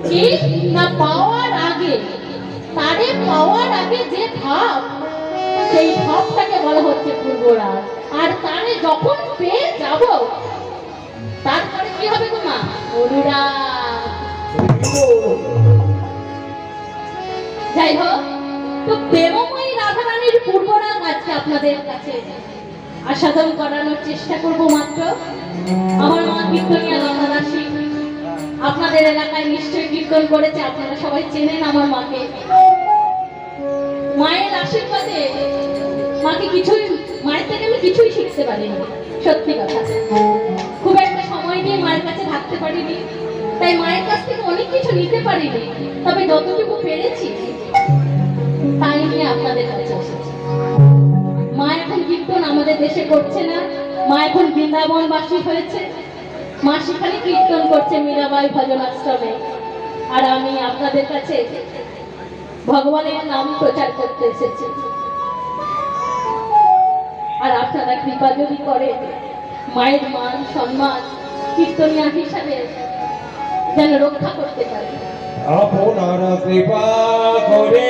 কি না পাওয়ার আগে, তারে পাওয়ার আগে যে ভাব, সেই ভাবটাকে বলা হচ্ছে পূর্বরাগ। আর তারে যখন পেয়ে যাব তারপরে কি হবে গো মা? অনুরাগ। যাই হোক, তো প্রেমময়ী রাধারানীর পূর্বরাগ আজকে আপনাদের কাছে আস্বাদন করানোর চেষ্টা করব মাত্র। আমার মা কীর্তনিয়া লতা দাসী আপনাদের এলাকায় নিশ্চয়ই কীর্তন করেছে, আপনারা সবাই চেনেন আমার মাকে। মায়ের আশীর্বাদে মায়ের থেকে আমি কিছুই শিখতে পারিনি, সত্যি কথা। খুব একটা সময় নিয়ে মায়ের কাছে থাকতে পারিনি, তাই মায়ের কাছ থেকে অনেক কিছু নিতে পারিনি, তবে যতটুকু পেরেছি তাই নিয়ে আপনাদের কাছে এসেছি। মা এখন কীর্তন আমাদের দেশে করছে না, মা এখন বৃন্দাবনবাসী হয়েছে। মা সেখানে কীর্তন করছে মীরাবাই ভজন আশ্রমে, আর আমি আপনাদের কাছে ভগবানের নাম প্রচার করতে এসেছি। আর আপনারা কৃপা যদি করে মায়ের মান সম্মান কীর্তনিয়া হিসাবে যেন রক্ষা করতে পারে। আপনার কৃপা করে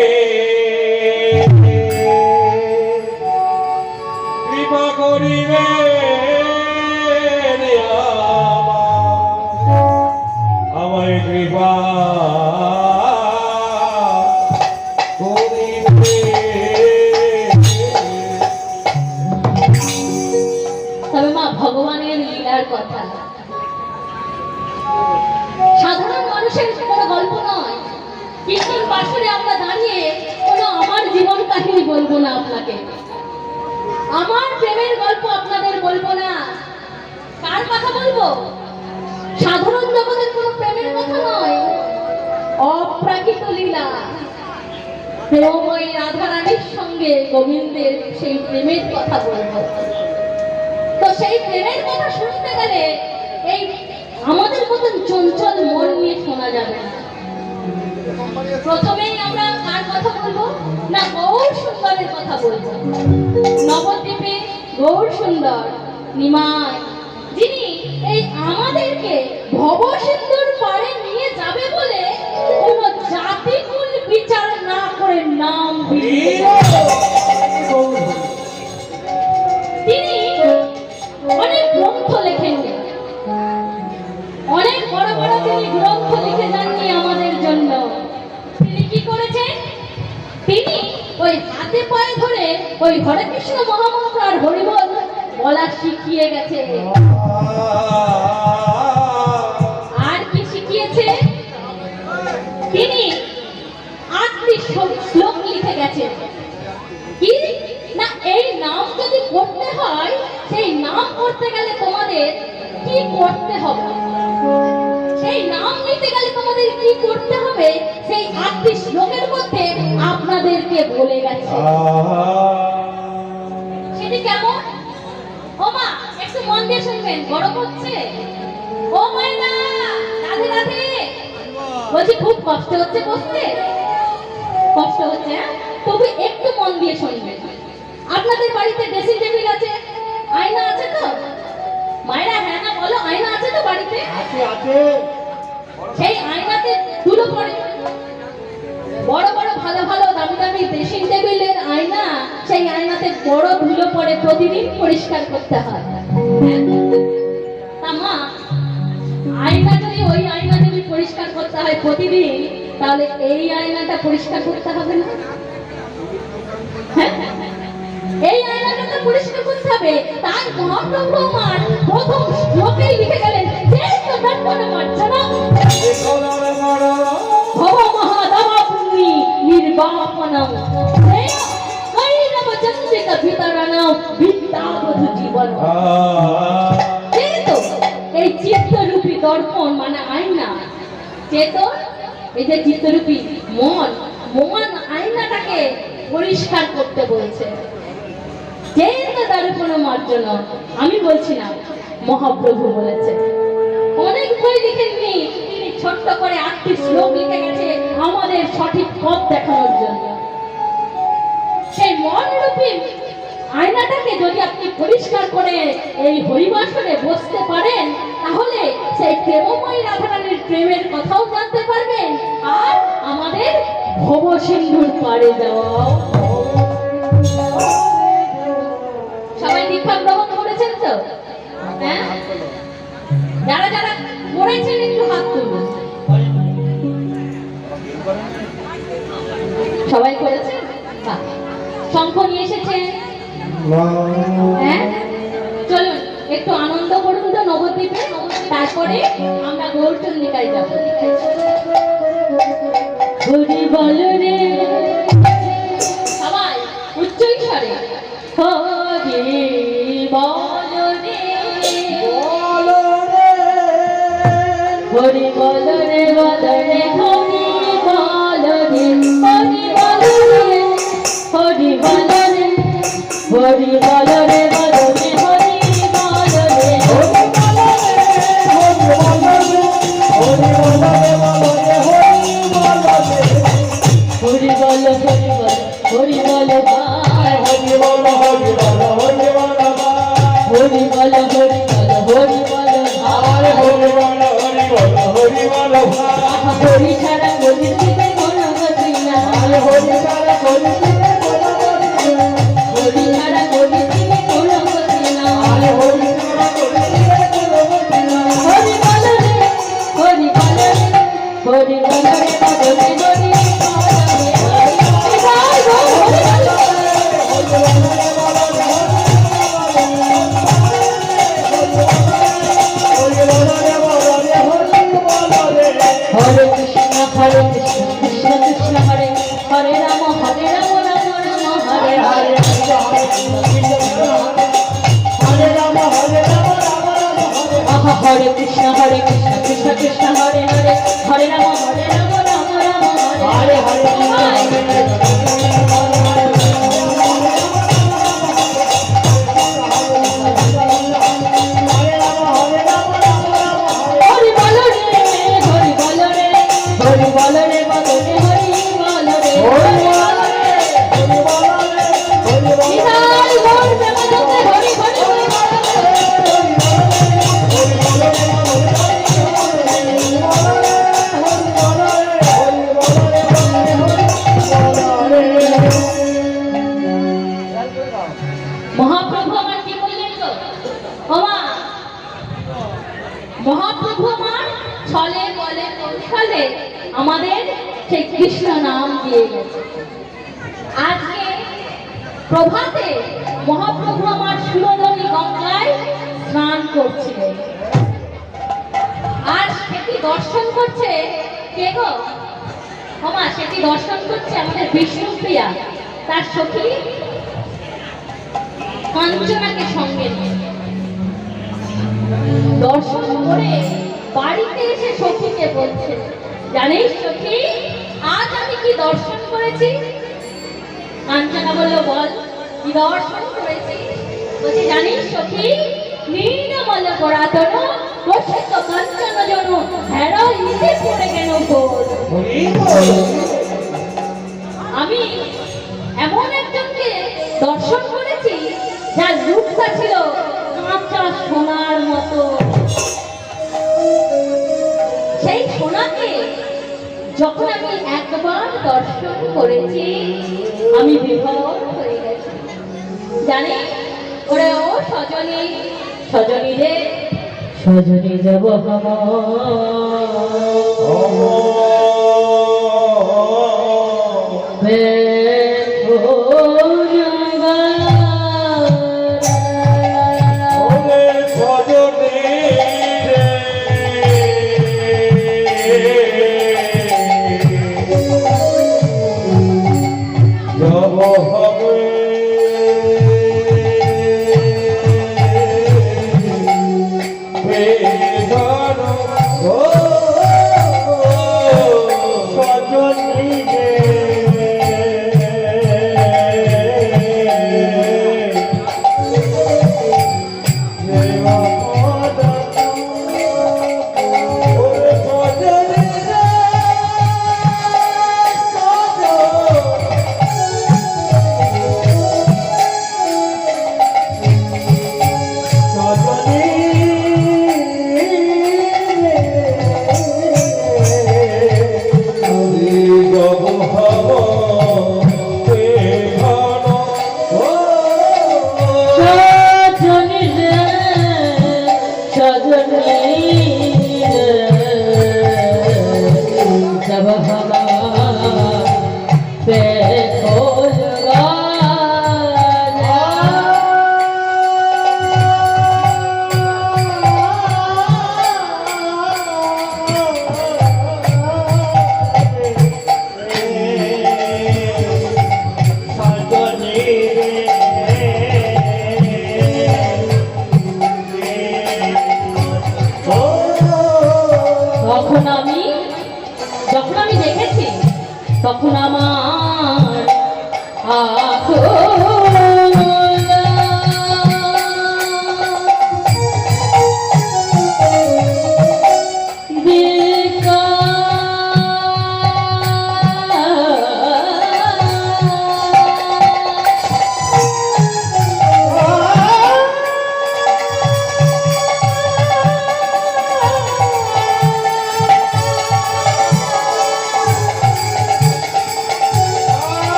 কৃপা করিবে আমায় কৃপা তবে মা ভগবানের লীলার কথা সাধারণ মানুষের কোনো গল্প নয়। কীর্তন বাসরে আমরা দাঁড়িয়ে কোনো আমার জীবন কাহিনী বলবো না আপনাকে, আমার প্রেমের গল্প আপনাদের বলবো না। কার কথা বলবো? সাধারণ জগতের কোনো প্রেমের কথা নয়, অপ্রাকৃত লীলা। প্রেমময়ী রাধারানীর সঙ্গে গোবিন্দের সেই প্রেমের কথা বলবো। তো সেই প্রেমের কথা শুনতে গেলে এই আমাদের মতন চঞ্চল মন নিয়ে শোনা যাবে না। প্রথমেই আমরা কার কথা বলবো? না, গৌর সুন্দরের কথা বলবো। নবদ্বীপে গৌর সুন্দর নিমাই, যিনি এই আমাদেরকে ভবসিন্ধুর পারে নিয়ে যাবে বলে কোন জাতিকুল বিচার না করে নাম তিনি অনেক গ্রন্থ লেখেননি, অনেক বড় বড় তিনি গ্রন্থ লিখে যাননি আমাদের জন্য। তিনি কি করেছেন? তিনি ওই হাতে পায়ে ধরে ওই হরে কৃষ্ণ মহামন্ত্র আর হরিবল বলা শিখিয়ে গেছে। আর কি শিখিয়েছে? তিনি 8টি শ্লোক লিখে গেছেন। কি না, এই নাম যদি করতে হয়, সেই নাম করতে গেলে তোমাদের কি করতে হবে, সেই নাম নিতে গেলে তোমাদের কি করতে হবে, সেই 8টি শ্লোকের মধ্যে আপনাদেরকে বলে গেছে। সেটি কেমন? ও মা, একটু মন দিয়ে শুনবেন, গরম হচ্ছে। ও মাইনা, রাধে রাধে। বলছি খুব কষ্ট হচ্ছে বসতে? কষ্ট হচ্ছে? তবু একটু মন দিয়ে শুনবেন। আপনাদের বাড়িতে ড্রেসিং টেবিল আছে, আয়না আছে তো? মায়েরা হ্যাঁ না বলো, আয়না আছে তো বাড়িতে? আছে আছে। সেই আয়নাতে ধুলো পড়ে, বড় বড় ভালো ভালো দামি দামি ড্রেসিং টেবিলের আয়না, সেই আয়নাতে বড় ধুলো পড়ে, প্রতিদিন পরিষ্কার করতে হয়। তা মা, আয়না যদি ওই আয়না যদি পরিষ্কার করতে হয় প্রতিদিন, তাহলে এই আয়নাটা পরিষ্কার করতে হবে না? এই আয়নাটা তো পরিষ্কার করতে হবে। তাই মহাপ্রভু আমার প্রথম শ্লোকেই লিখে গেলেন, যে তো দর্পণ মার্জনা ভব মহাদাবা পুণ্যি নির্বাপনম কৈরব চন্দ্রিকা বিতরণম বিদ্যাবধূ জীবন। এই চিত্তরূপী দর্পণ মানে আয়না, চেতন, এই যে চিত্তরূপী মন, মন আয়নাটাকে পরিষ্কার করতে বলছে। আমি বলছি না, মহাপ্রভু বলেছে। অনেক বই লিখেননি, তিনি ছোট্ট করে 8টি শ্লোক লিখে গেছে আমাদের সঠিক পথ দেখানোর জন্য। সেই মনরূপী আয়নাটাকে যদি আপনি পরিষ্কার করে এই হরিবাসরে বসতে পারেন, তাহলে সেই প্রেমময়ী রাধারানীর প্রেমের কথাও জানতে পারবেন আর আমাদের ভবসিন্ধুর পাড়ে যাওয়াও। সবাই দীক্ষা গ্রহণ করেছেন তো? হ্যাঁ, যারা যারা করেছেন একটু হাত তুলুন। সবাই করেছেন? বাহ। শঙ্খ নিয়ে এসেছেন? হ্যাঁ, চলুন একটু আনন্দ করুন তো নবদ্বীপে, তারপরে আমরা গৌরচন্দ্রিকায় যাব। হরি বল রে, সবাই উচ্চ স্বরে হরি বল রে, হরি বল রে, বল রে, হরি বল রে, হরি বল রে, হরি বল রে, হরি বল রে, বল রে, হরি বল রে, হরি বল, হরি বল ভাই, হরি বল, হরি বল, হরি বল ভাই, হরি বল, হরি বল, হরি বল ভাই, হরি বল, হরি বল, হরি বল ভাই। হরি ছাড়া হরি দিবে কোনো গতি না, হরি ছাড়া হরি দিবে কোনো গতি না, হরি ছাড়া হরি দিবে কোনো গতি না, হরি ছাড়া হরি দিবে কোনো গতি না। হরি বল রে, হরি বল রে, হরি বল রে, বল রে, হরি বল রে, হরে কৃষ্ণ হরে কৃষ্ণ কৃষ্ণ কৃষ্ণ হরে হরে রাম, হরে রাম, রাম রাম হরে হরে, হরে কৃষ্ণ কৃষ্ণ কৃষ্ণ হরে হরে, হরে রাম, হরে রাম, রাম রাম হরে হরে। হরি বল রে, হরি বল রে, হরি বল রে, বল রে, হরি বল রে, হরি বল রে, হরি বল রে, হরি বল রে, নিতাই গৌর প্রেমানন্দে হরি হরি হরি বল রে। মহাপ্রভু আমার কি বললেন তো? ওমা, মহাপ্রভু আমার ছলে বলে কৌশলে আমাদের সেই কৃষ্ণ নাম দিয়ে গেছে। আজকে প্রভাতে মহাপ্রভু আমার সুরধনী গঙ্গায় স্নান করছিলেন, আর সেটি দর্শন করছে কে গো? ওমা, সেটি দর্শন করছে আমাদের বিষ্ণুপ্রিয়া, তার সখী কাঞ্চনাকে সঙ্গে নিয়ে। দর্শন করে বাড়িতে এসে সখীকে বলছে, জানিস সখী, আজ আমি কি দর্শন করেছি? কাঞ্চনা বলল, বল কি দর্শন করেছি? বলছে, জানিস সখী, নীলমল পুরাতন প্রসিদ্ধ কাঞ্চন জন হেরা ইতে পড়ে গেল বল। আমি এমন একজনকে দর্শন করেছি যার রূপটা ছিল কাঁচা সোনার মতো। সেই সোনাকে যখন আমি একবার দর্শন করেছি আমি বিভোর হয়ে গেছি। জানি ওরে, ও সজনী, সজনী রে, সজনী যাব Oh जब हमारा बेखोल যখন আমি দেখেছি তখন আমার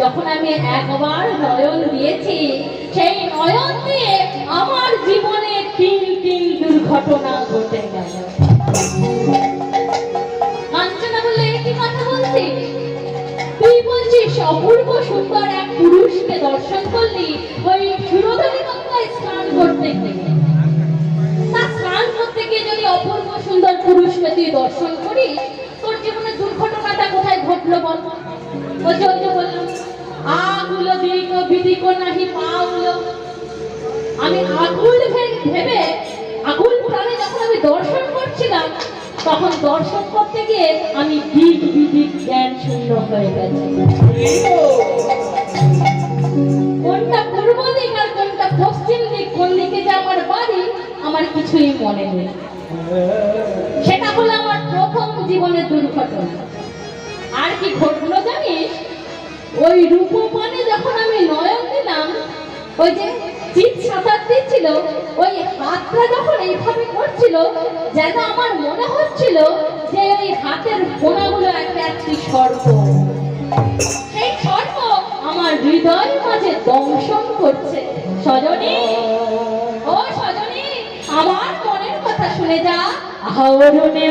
যখন আমি একবার নয়ন দিয়েছি, সেই নয়ন দিয়ে আমার জীবনে তিন দুর্ঘটনা ঘটে গেল। কাঞ্চনা বলে কি কথা বলছিস? তুই বলছিস অপূর্ব সুন্দর এক পুরুষকে দর্শন করলি ওই সুরধনী গঙ্গায় স্নান করতে গিয়ে। তা স্নান করতে গিয়ে যদি অপূর্ব সুন্দর পুরুষকে তুই দর্শন করিস, তোর জীবনে দুর্ঘটনাটা কোথায় ঘটলো বল? ওই যে বললাম আগুলো দিক বিদিক নাহি পাগুলো। আমি আগুল ভেবে আগুল প্রাণে যখন আমি দর্শন করছিলাম, তখন দর্শন করতে গিয়ে আমি দিক বিদিক জ্ঞান শূন্য হয়ে গেছি। কোনটা পূর্ব দিক আর কোনটা পশ্চিম দিক, কোন দিকে যে আমার বাড়ি, আমার কিছুই মনে নেই। সেটা হলো আমার প্রথম জীবনের দুর্ঘটনা। আর কি ঘটলো জানিস? ওই রূপপানে যখন আমি নয়ন দিলাম, ওই যে চিত সাঁতার দিচ্ছিল, ওই হাতটা যখন এইভাবে করছিল, যেন আমার মনে হচ্ছিল যে ওই হাতের কোনাগুলো একটা একটি সর্প। সেই সর্প আমার হৃদয়ের মাঝে দংশন করছে। সজনী, ও সজনী, আমার মনের কথা শুনে যা। আহরণে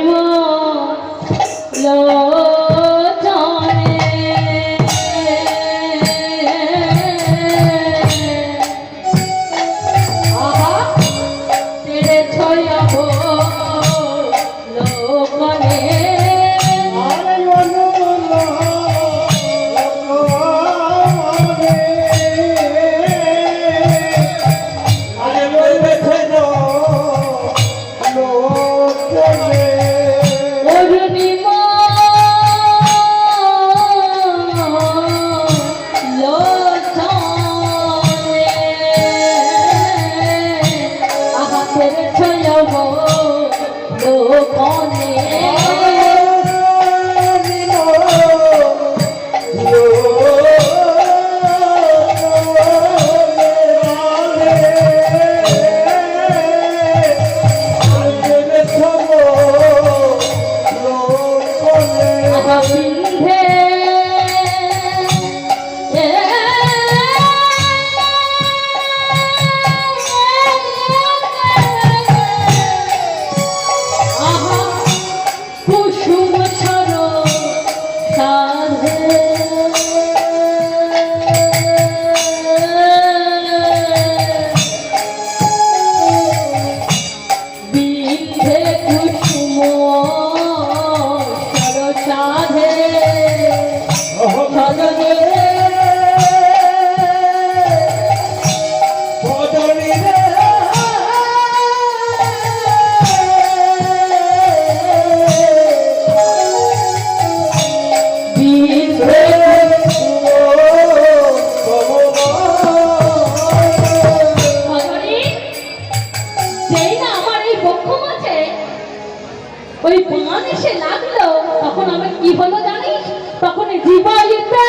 এসে লাগলো তখন আমার কি হলো জানিস? তখন জীবনীতে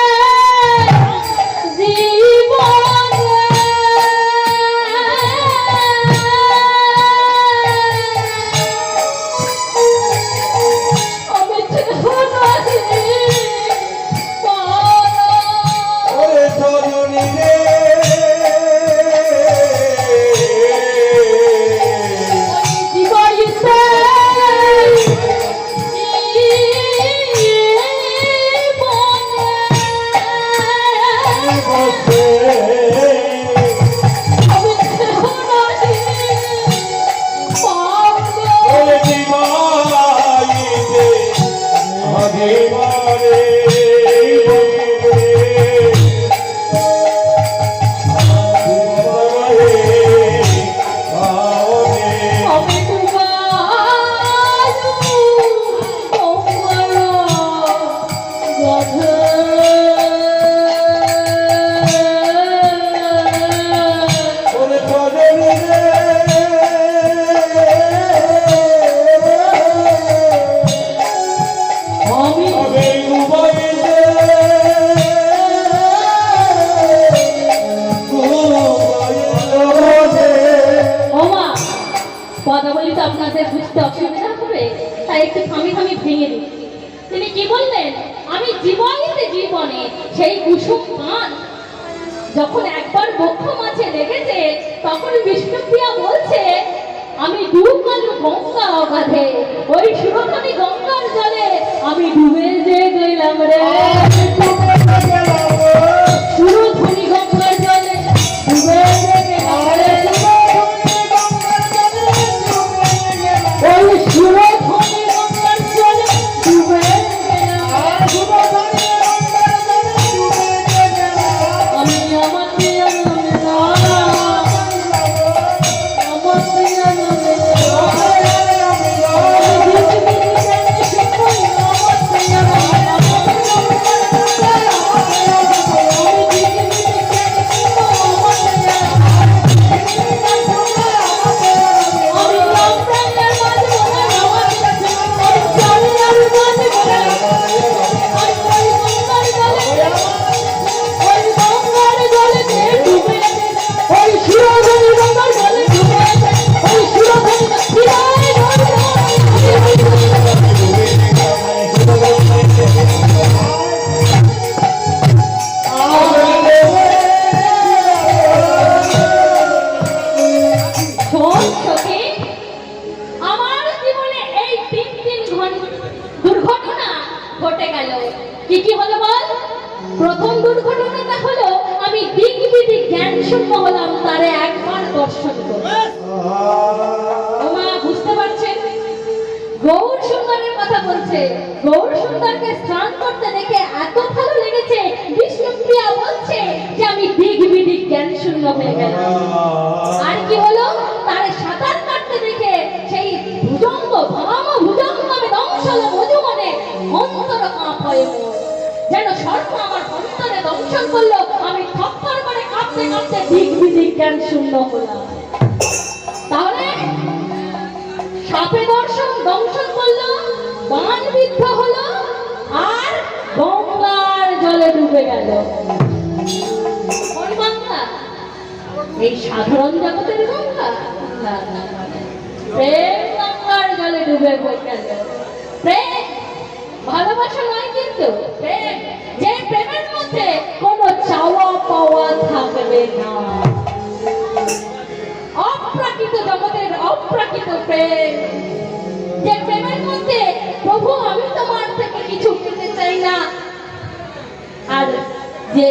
জীবনে আমি ছেড়ে ওরে তরুণী রে জীবনীতে বসে ওরে জীবাইতে আগে মারে ওরে তরুণী রে আগে উবাইতে কথা বলি তো আপনাদের বুঝতে অসুবিধা হবে, তাই একটু থামি থামি ভেঙে দিচ্ছি। তিনি কি বললেন? আমি জীবনীতে জীবনে সেই কুসুম পান যখন একবার বক্ষ মাঝে লেগেছে তখন বিষ্ণুপ্রিয়া বলছে আমি ডুবালু গঙ্গা অগাধে, ওই সুরখানি গঙ্গার জলে আমি ডুবে যে গেলাম রে। সুরধনি গঙ্গার জলে ডুবে যে গেলাম রে। ওই সুরধনি গঙ্গার জলে ডুবে গেলাম। আমি আমার প্রিয় নামে আমার প্রিয় নামে আমার জীবনে এই 3 দুর্ঘটনা ঘটে গেল। কি কি হলো বল? প্রথম দুর্ঘটনাটা হলো আমি দিক বিদিক জ্ঞান শূন্য হলাম তারে একবার দর্শন করে। ওমা বুঝতে পারছেন? গৌর সুন্দরের কথা বলছে। গৌর সুন্দরকে স্নান করতে দেখে এত ভালো লেগেছে, বিষ্ণুপ্রিয়া বলছে যে আমি দিক বিদিক জ্ঞান শূন্য হয়ে গেলাম। আর কি হলো? তার সাঁতার কাটতে দেখে সেই ভুজঙ্গ ভাম ভুজঙ্গ আমি দংশল মধুমনে অন্তর কাঁপ হয়ে মোর। যেন সর্প আমার অন্তরে দংশন করলো, আমি থরথর করে কাঁপতে কাঁপতে দিক বিদিক জ্ঞান শূন্য হলাম। তাহলে সাপে দংশন করলো, বান বিদ্ধ হলো, আর গঙ্গার জলে ডুবে গেল। কোন গঙ্গা? এই সাধারণ জগতের গঙ্গা না, প্রেম গঙ্গার জলে ডুবে গেল। প্রেম ভালোবাসা নয়, কিন্তু প্রেম, যে প্রেমের মধ্যে কোনো চাওয়া পাওয়া থাকবে না, অপ্রাকৃত জগতের অপ্রাকৃত প্রেম, যে প্রেমের মধ্যে প্রভু আমি তোমার থেকে কিছু পেতে চাই না, আর যে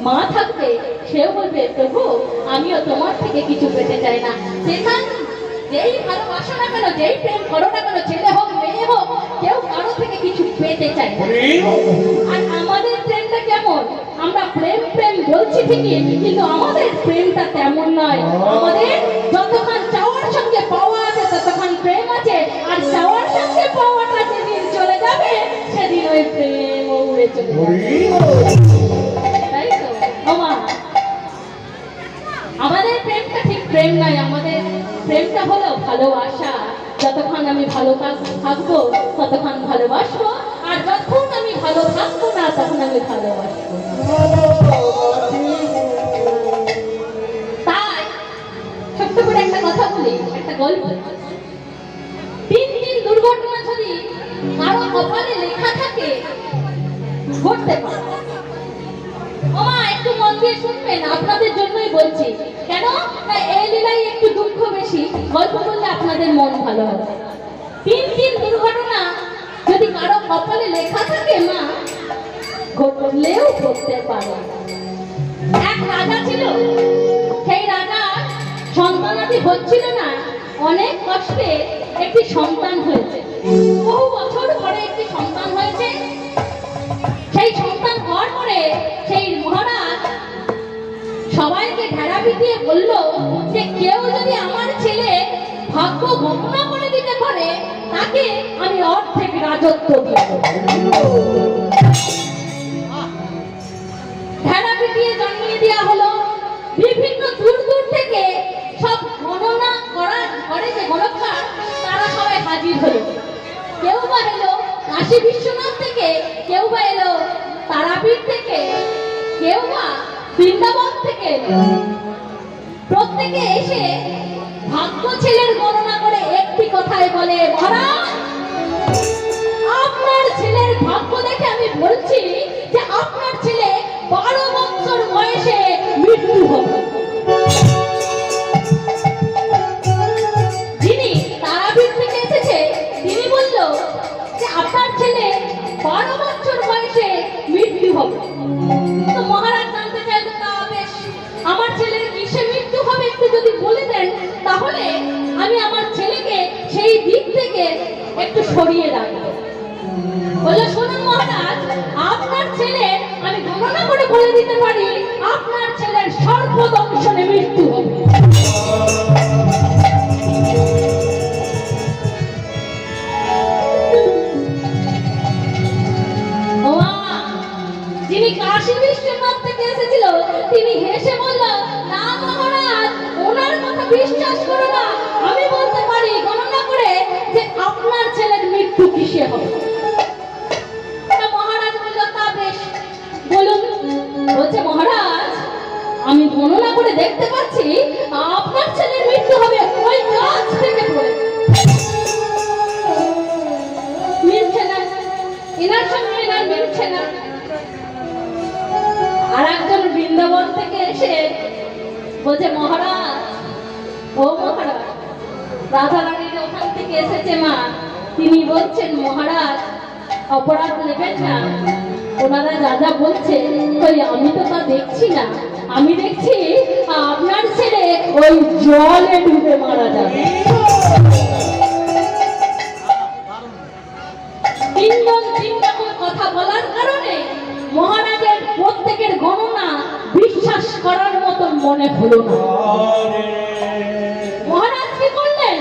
মা থাকবে সেও বলবে প্রভু আমিও তোমার থেকে কিছু পেতে চাই না। যেখান যেই ভালোবাসা না কেন, যেই প্রেম করো না কেন, ছেলে হোক মেয়ে হোক, কেউ কারো থেকে কিছু পেতে চায় না। আর আমাদের প্রেমটা কেমন? আমরা প্রেম প্রেম বলছি ঠিকই, কিন্তু আমাদের প্রেমটা তেমন নয়। আমাদের যতক্ষণ চাওয়ার সঙ্গে পাওয়া আছে ততক্ষণ প্রেম আছে, আর চাওয়ার সঙ্গে পাওয়াটা যেদিন চলে যাবে সেদিন ওই প্রেম উড়ে চলে যাবে। তাই তো ওমা, আমাদের প্রেমটা ঠিক প্রেম নয়, আমাদের প্রেমটা হলো ভালোবাসা। যতক্ষণ আমি ভালো থাকবো ততক্ষণ ভালোবাসবো, আর যখন আমি ভালো থাকবো না তখন আমি ভালোবাসবো না। তাই ছোট্ট করে একটা কথা বলি, একটা গল্প। তিন দুর্ঘটনা যদি কারো কপালে লেখা থাকে ঘটতে পারে। ওমা একটু মন দিয়ে শুনবেন, আপনাদের জন্যই বলছি। কেন না এই লীলায় একটু দুঃখ বেশি, গল্প করলে আপনাদের মন ভালো হবে। তিন দুর্ঘটনা যদি কারো কপালে লেখা থাকে মা, ঘটলেও ঘটতে পারে। এক রাজা ছিল, সেই রাজা সন্তানাদি হচ্ছিল না, অনেক কষ্টে একটি সন্তান হয়েছে। বহু বছর পরে একটি সন্তান হয়েছে। সেই সন্তান হওয়ার পরে সেই মহারাজ সবাইকে ঢেরা পিটিয়ে বলল যে কেউ যদি আমার ছেলে ভাগ্য গণনা করে দিতে পারে তাকে আমি অর্ধেক রাজত্ব দিয়ে দেব। ঢেরা পিটিয়ে জানিয়ে দেওয়া হলো। বিভিন্ন দূর দূর থেকে সব গণনা করে যে গণককার তারা সবাই হাজির হলো। কেউ বা এলো কাশী বিশ্বনাথ থেকে, কেউ বা এলো তারাপীঠ থেকে, কেউ বা বৃন্দাবন থেকে এলো। প্রত্যেকে এসে ভাগ্য ছেলের গণনা করে একটি কথাই বলে, মহারাজ আপনার ছেলের ভাগ্য দেখে আমি বলছি যে আপনার ছেলে 12 বছর বয়সে মৃত্যু হবে। যিনি তারাপীঠ থেকে এসেছে তিনি বলল যে আপনার ছেলে 12 বছর বয়সে মৃত্যু হবে। তো মহারাজ জানতে চাইলেন, তা বেশ, আমার ছেলের কিসে মৃত্যু হবে একটু যদি বলে দেন তাহলে আমি আমার ছেলেকে সেই দিক থেকে একটু সরিয়ে রাখবো। বলে, শুনুন মহারাজ, আপনার ছেলের আমি গণনা করে বলে দিতে পারি আপনার ছেলের সর্বদংশনে মৃত্যু হবে। যিনি কাশী বিশ্বনাথ থেকে এসেছিল তিনি হেসে বলল, না মহারাজ, ওনার কথা বিশ্বাস করো না, আমি বলতে পারি গণনা করে যে আপনার ছেলের মৃত্যু কিসে হবে। মহারাজ বলল, তা বেশ, বলুন। বলছে, মহারাজ আমি গণনা করে দেখতে পাচ্ছি আপনার ছেলের মৃত্যু হবে ওই গাছ থেকে পড়ে। মিলছে না, এনার সঙ্গে এনার মিলছে না। আর একজন বৃন্দাবন থেকে এসে বলছে, মহারাজ, ও মহারাজ, রাধা রানীর ওখান থেকে এসেছে মা, তিনি বলছেন মহারাজ অপরাধ নেবেন না, ওনারা যা যা বলছে ওই আমি তো তা দেখছি না, আমি দেখছি আপনার ছেলে ওই জলে ডুবে মারা যাবে। তিনজন তিন রকম কথা বলার কারণে মহারাজের প্রত্যেকের গণনা বিশ্বাস করার মতন মনে হলো না। মহারাজ কি করলেন,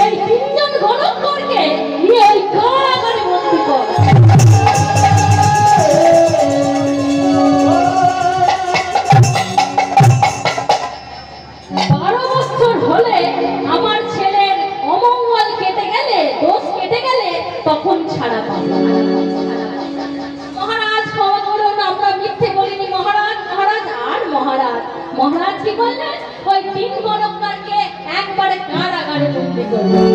এই তিনজন গণককে নিয়ে ওই কারাগারে বন্দী কর। 12 বছর হলে আমার ছেলের অমঙ্গল কেটে গেলে, দোষ কেটে গেলে তখন ছাড়া পাবো। মহারাজ ক্ষমা করুন, আমরা মিথ্যে বলিনি মহারাজ। মহারাজ আর মহারাজ মহারাজ কি করলেন, ওই 3 গণককে একবারে কারাগারে বন্দী করলেন।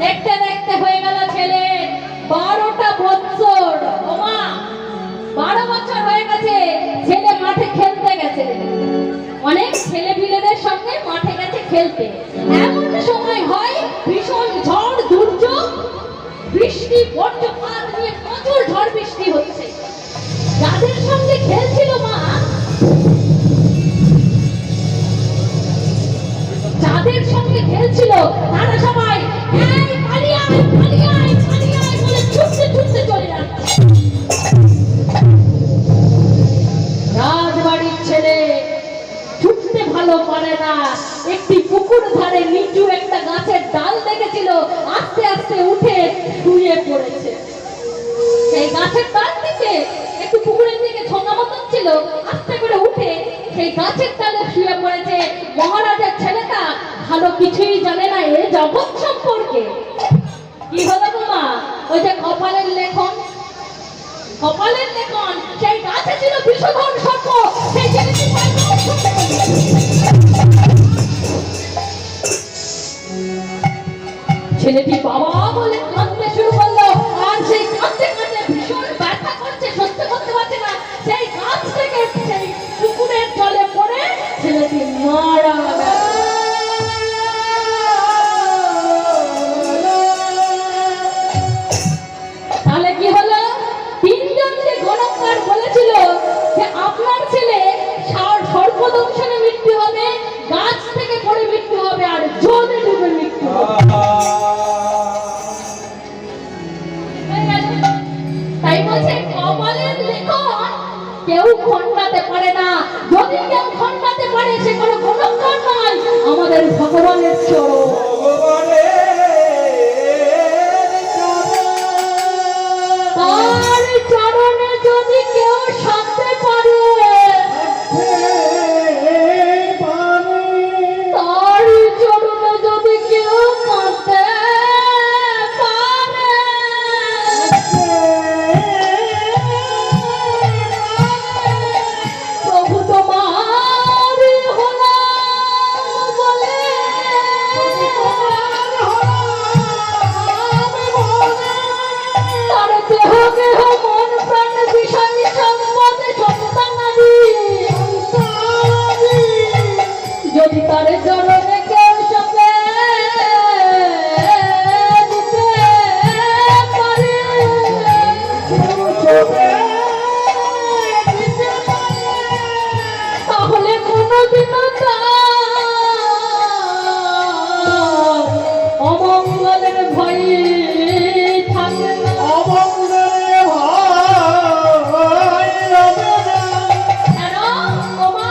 দেখতে দেখতে হয়ে গেল ছেলে 12টা বছর। ওমা 12 বছর হয়ে গেছে, ছেলে মাঠে খেলতে গেছে, অনেক ছেলে পিলেদের সঙ্গে মাঠে গেছে খেলতে। এমন সময় হয় ভীষণ ঝড় দুর্যোগ, বৃষ্টি বজ্রপাত নিয়ে প্রচুর ঝড় বৃষ্টি হচ্ছে। যাদের সঙ্গে খেলছিল মা, যাদের সঙ্গে খেলছিল তারা সবাই এই পালিয়ে আয়, পালিয়ে আয়, পালিয়ে আয় বলে ছুটতে ছুটতে চলে যাচ্ছে। রাজবাড়ির ছেলে ছুটতে ভালো পারে না, একটি পুকুর ধারে নিচু একটা গাছের ডাল দেখেছিল, আস্তে আস্তে উঠে শুয়ে পড়েছে। সেই গাছের ডাল থেকে একটু পুকুরের দিকে ছোঁকা মতন ছিল, আস্তে করে উঠে সেই গাছের তলে শুয়ে পড়েছে। মহারাজের ছেলেটা ভালো কিছুই জানে না এ জগৎ সম্পর্কে। কি হলো গো মা? ওই যে কপালের লেখন, কপালের লেখন, সেই গাছে ছিল বিষধর সর্প। সেই ছেলেটি ছেলেটি বাবা বলে কাঁদতে শুরু করলো, আর সেই কাঁদতে কাঁদতে ভীষণ ব্যথা করছে, সহ্য করতে পারছে না। সেই গাছ থেকে সেই পুকুরের জলে পড়ে ছেলেটি মারা গেল। তাহলে কি হলো? তিনজন যে গণকার বলেছিল যে আপনার ছেলে সর্পদংশনে মৃত্যু হবে, গাছ থেকে পড়ে মৃত্যু হবে, আর জলে ডুবে মৃত্যু হবে। তাই বলছে কপালের লেখন কেউ খণ্ডাতে পারে না। যদি কেউ খণ্ডাতে পারে সে কোনো গণকার নয়, আমাদের ভগবানের চরণ। তার চরণে যদি কেউ সাধতে পারে, তার চরণে যদি কেউ কাঁদতে পারে, প্রভু তোমার হলাম বলে, তার দেহ দেহ মন প্রাণ বিষয় সম্পদ সন্তানাদি যদি তার চরণে কেউ সবে দিতে পারে, তাহলে কোনোদিনও তার অমঙ্গলের ভয়ে থাকে না। কেন ও মা?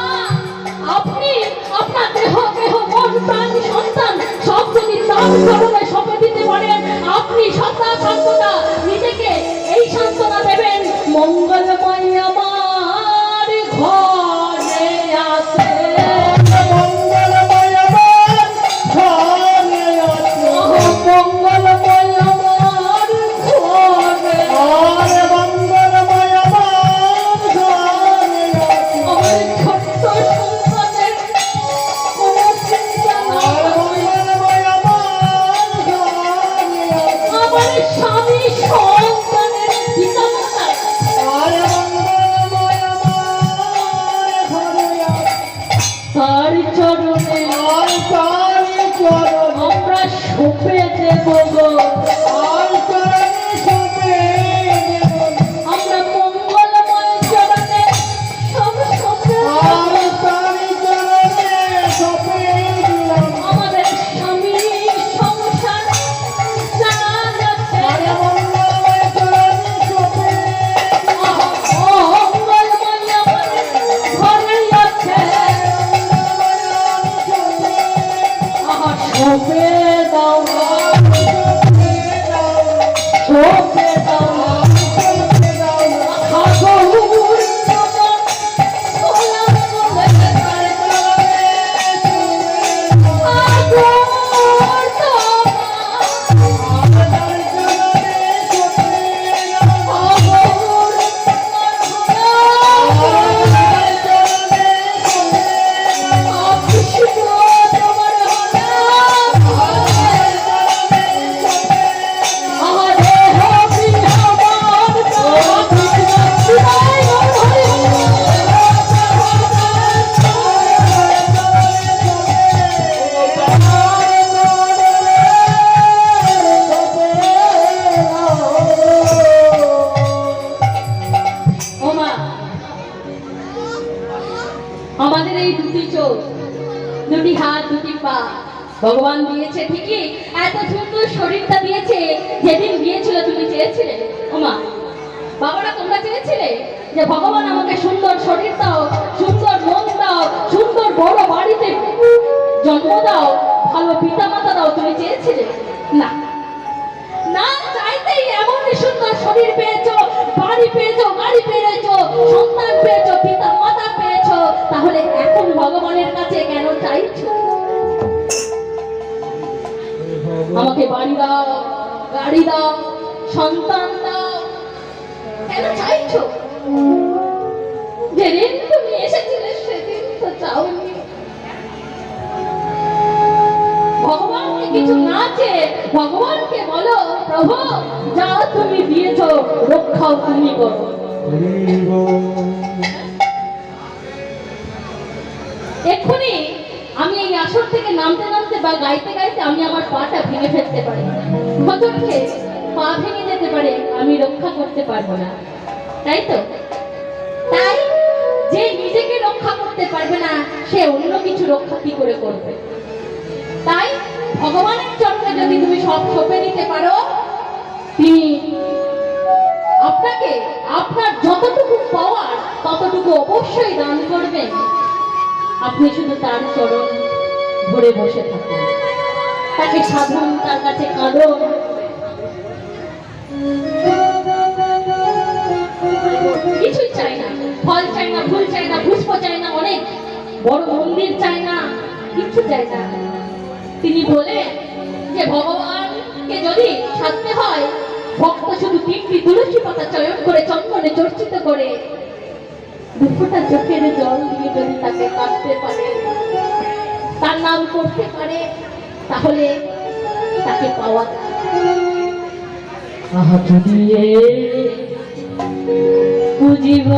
আপনি আপনার দেহ দেহ মন প্রাণ সন্তান সব যদি তার চরণে সঁপে দিতে পারেন, আপনি সদা সর্বদা নিজেকে এই সান্ত্বনা দেবেন, মঙ্গলময় আমার ঘরে আছে, মঙ্গলময় আমার ঘরে, আমার ছোট্ট সন্তানের কোনো চিন্তা নাই, আমার স্বামী সন্তানের পিতামাতা তার চরণে আমরা সঁপে দেব গো। আমরা মঙ্গলময় চরণে সব সঁপে দেব। আমাদের স্বামী সংসার যারা যাচ্ছে, মঙ্গলময় আমাদের ঘরে আছে, সঁপে দাও, সঁপে দাও, ঠাকুর চরণ খোলা করে আমাদের এই দুটি চোখ, দুটি হাত, দুটি পা ভগবান দিয়েছে ঠিকই, এত সুন্দর শরীরটা দিয়েছে। যেদিন দিয়েছিল তুমি চেয়েছিলে ওমা, বাবারা তোমরা চেয়েছিলে যে ভগবান আমাকে সুন্দর শরীর দাও, সুন্দর মন দাও, সুন্দর বড় বাড়িতে জন্ম দাও, ভালো পিতা মাতা দাও, তুমি চেয়েছিলে না? না চাইতেই এমন সুন্দর শরীর পেয়েছো, বাড়ি পেয়েছো, গাড়ি পেয়েছো, সন্তান পেয়েছো, পিতা মাতা পেয়েছো, তাহলে ভগবানকে বলো, প্রভু যা তুমি দিয়েছ রক্ষাও তুমি করো। এক্ষুনি আমি এই আসর থেকে নামতে নামতে বা গাইতে গাইতে আমি আমার পাটা ভেঙে ফেলতে পারি, হঠাৎ পা ভেঙে যেতে পারে, আমি রক্ষা করতে পারবো না, তাই তো? তাই যে নিজেকে রক্ষা করতে পারবে না সে অন্য কিছু রক্ষা কি করে করবে? তাই ভগবানের চরণে যদি তুমি সব সঁপে দিতে পারো, তিনি আপনাকে আপনার যতটুকু পাওয়ার ততটুকু অবশ্যই দান করবেন। আপনি শুধু তার চরণ ধরে বসে থাকুন, তাকে সাধুন, তার কাছে কাঁদুন। কিছুই চাই না, ফল চাই না, ফুল চাই না, পুষ্প চাই না, অনেক বড় মন্দির চাই না, কিছু চাই না। তিনি বলে যে ভগবানকে যদি সাধতে হয়, ভক্ত শুধু 3টি তুলসী পাতা চয়ন করে চন্দনে চর্চিত করে দুঃখটা চোখের জল দিয়ে যদি তাকে কাটতে পারে, তার নাম করতে পারে, তাহলে তাকে পাওয়া যায়। হাত দিয়ে পুজিব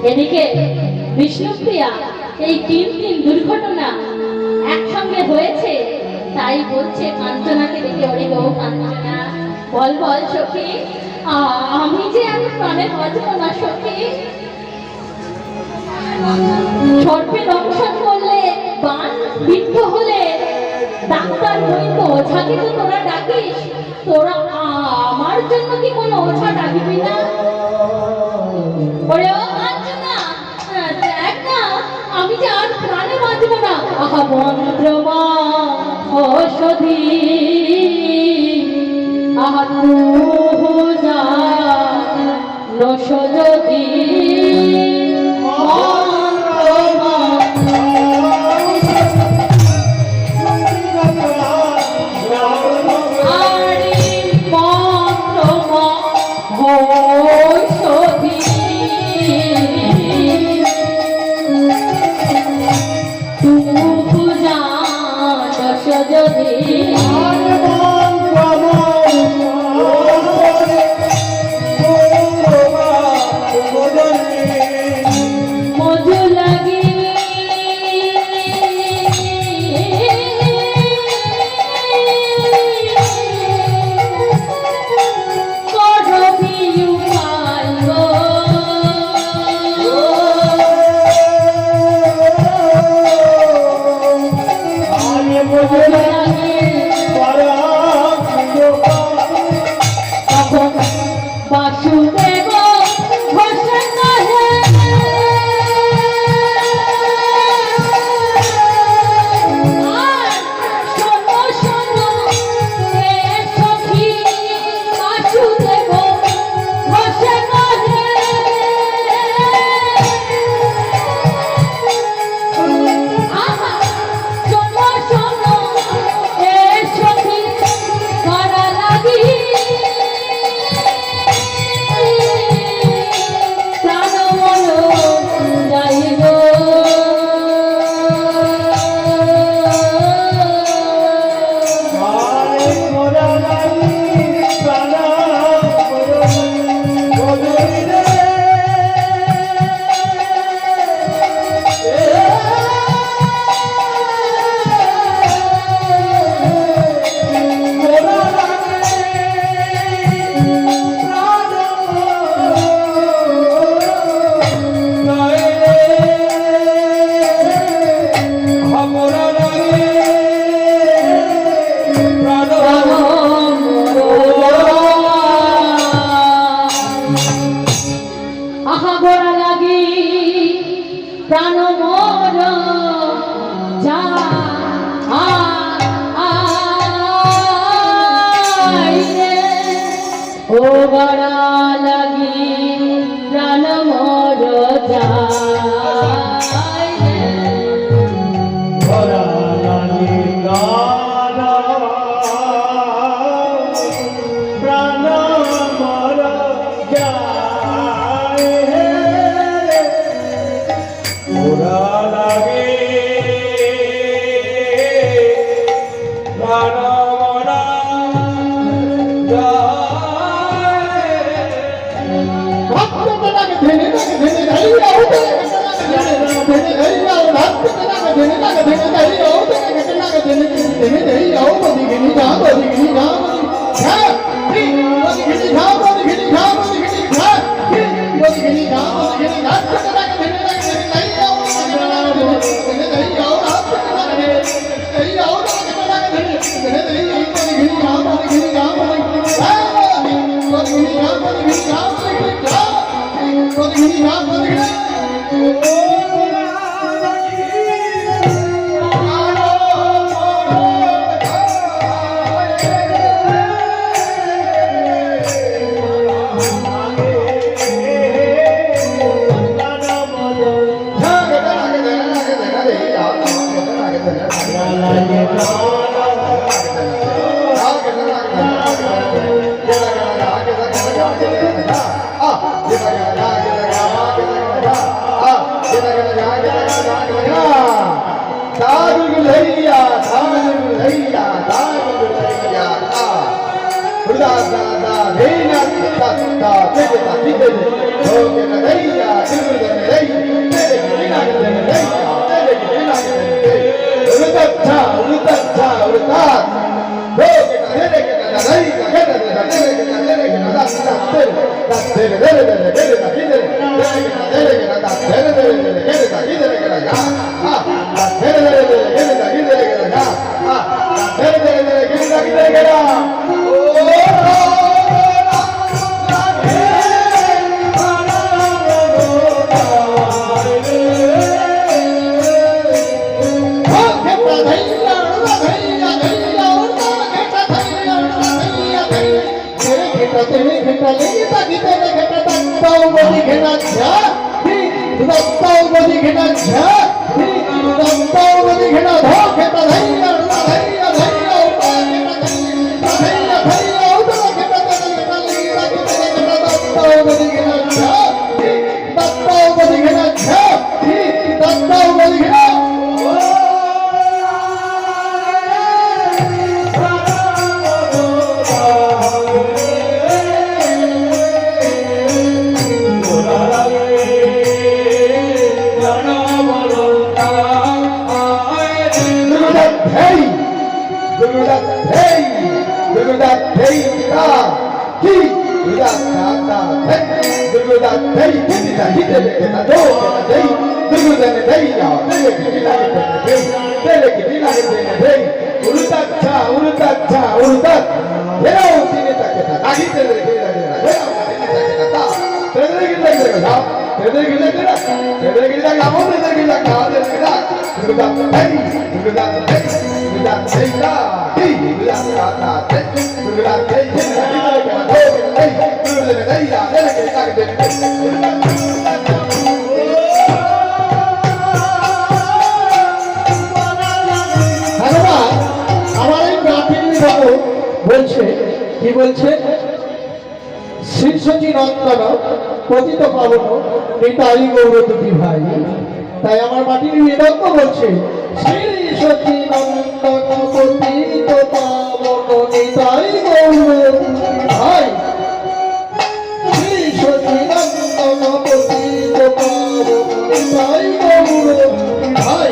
এদিকে বিষ্ণুপ্রিয়া এই তিন দুর্ঘটনা একসঙ্গে হয়েছে, তাই বলছে কাঞ্চনাকে দেখে, ওরে গো কাঞ্চনা, বল বল সখী, আমি যে আমি প্রাণে বাঁচব না সখী। সর্পে দংশন করলে, বান বিদ্ধ হলে ডাক্তার বৈদ্য ওঝাকে তো তোরা ডাকিস, তোরা আমার জন্য কি কোনো ওঝা ডাকবি না? ওরে ও কাঞ্চনা, দেখ না, আমি যে আর প্রাণে বাঁচব না। আহা মন্ত্রমা ঔষধি, আহা তুহু যা নশ যদি Ah, धैया धान धैया धान धैया धा उदा दा दा धेना ता ता तेता तिते हो के धैया दिल धै तेरे बिना के धैया तेरे बिना के उदा था उदा था उदा हो के तेरे के धै के तेरे के तेरे के दा दा तेरे तेरे तेरे तेरे दा किधर तेरे के दा तेरे तेरे तेरे दा किधर के दा हा तेरे तेरे तेरे दा किधर के दा हा तेरे तेरे तेरे दा किधर के दा বলছে কি বলছে শ্রী সচি নন্দন পতিত পাবন নিতাই গৌর দুটি ভাই তাই আমার মাটির নিরঙ্গ বলছে শ্রী সচি নন্দন পতিত পাবন নিতাই গৌর দুটি ভাই শ্রী সচি নন্দন পতিত পাবন নিতাই গৌর দুটি ভাই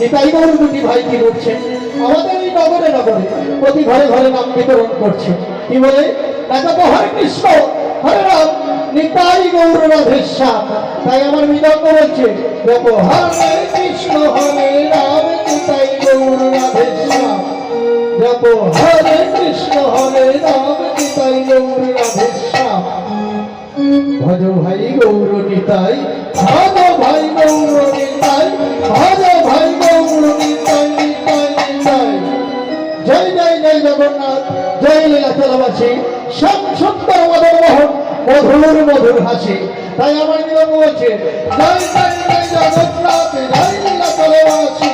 নিতাই গৌর দুটি ভাই কি করছেন আমাদের এই নগরে নগরে প্রতি ঘরে ঘরে নাম বিতরণ করছে কি বলে ডাকবো হরে কৃষ্ণ হরে রাম নিতাই গৌর রাধেশ্যাম তাই আমার মৃদঙ্গ বলছে ডাকবো হরে কৃষ্ণ হরে রাম নিতাই গৌর রাধেশ্যাম ডাকবো হরে কৃষ্ণ হরে রাম নিতাই গৌর রাধেশ্যাম ভজ ভাই গৌর নিতাই ভজ ভাই গৌর নিতাই ভজ ভাই গৌর নিতাই নিতাই নিতাই জয় জয় জয় জগন্নাথ জয় লীলাচলবাসী শ্যাম সুন্দর মদন মোহন মধুর মধুর হাসি তাই আমার নিয়ম বলছে জয় জয় জয় জগন্নাথ জয় লীলাচলবাসী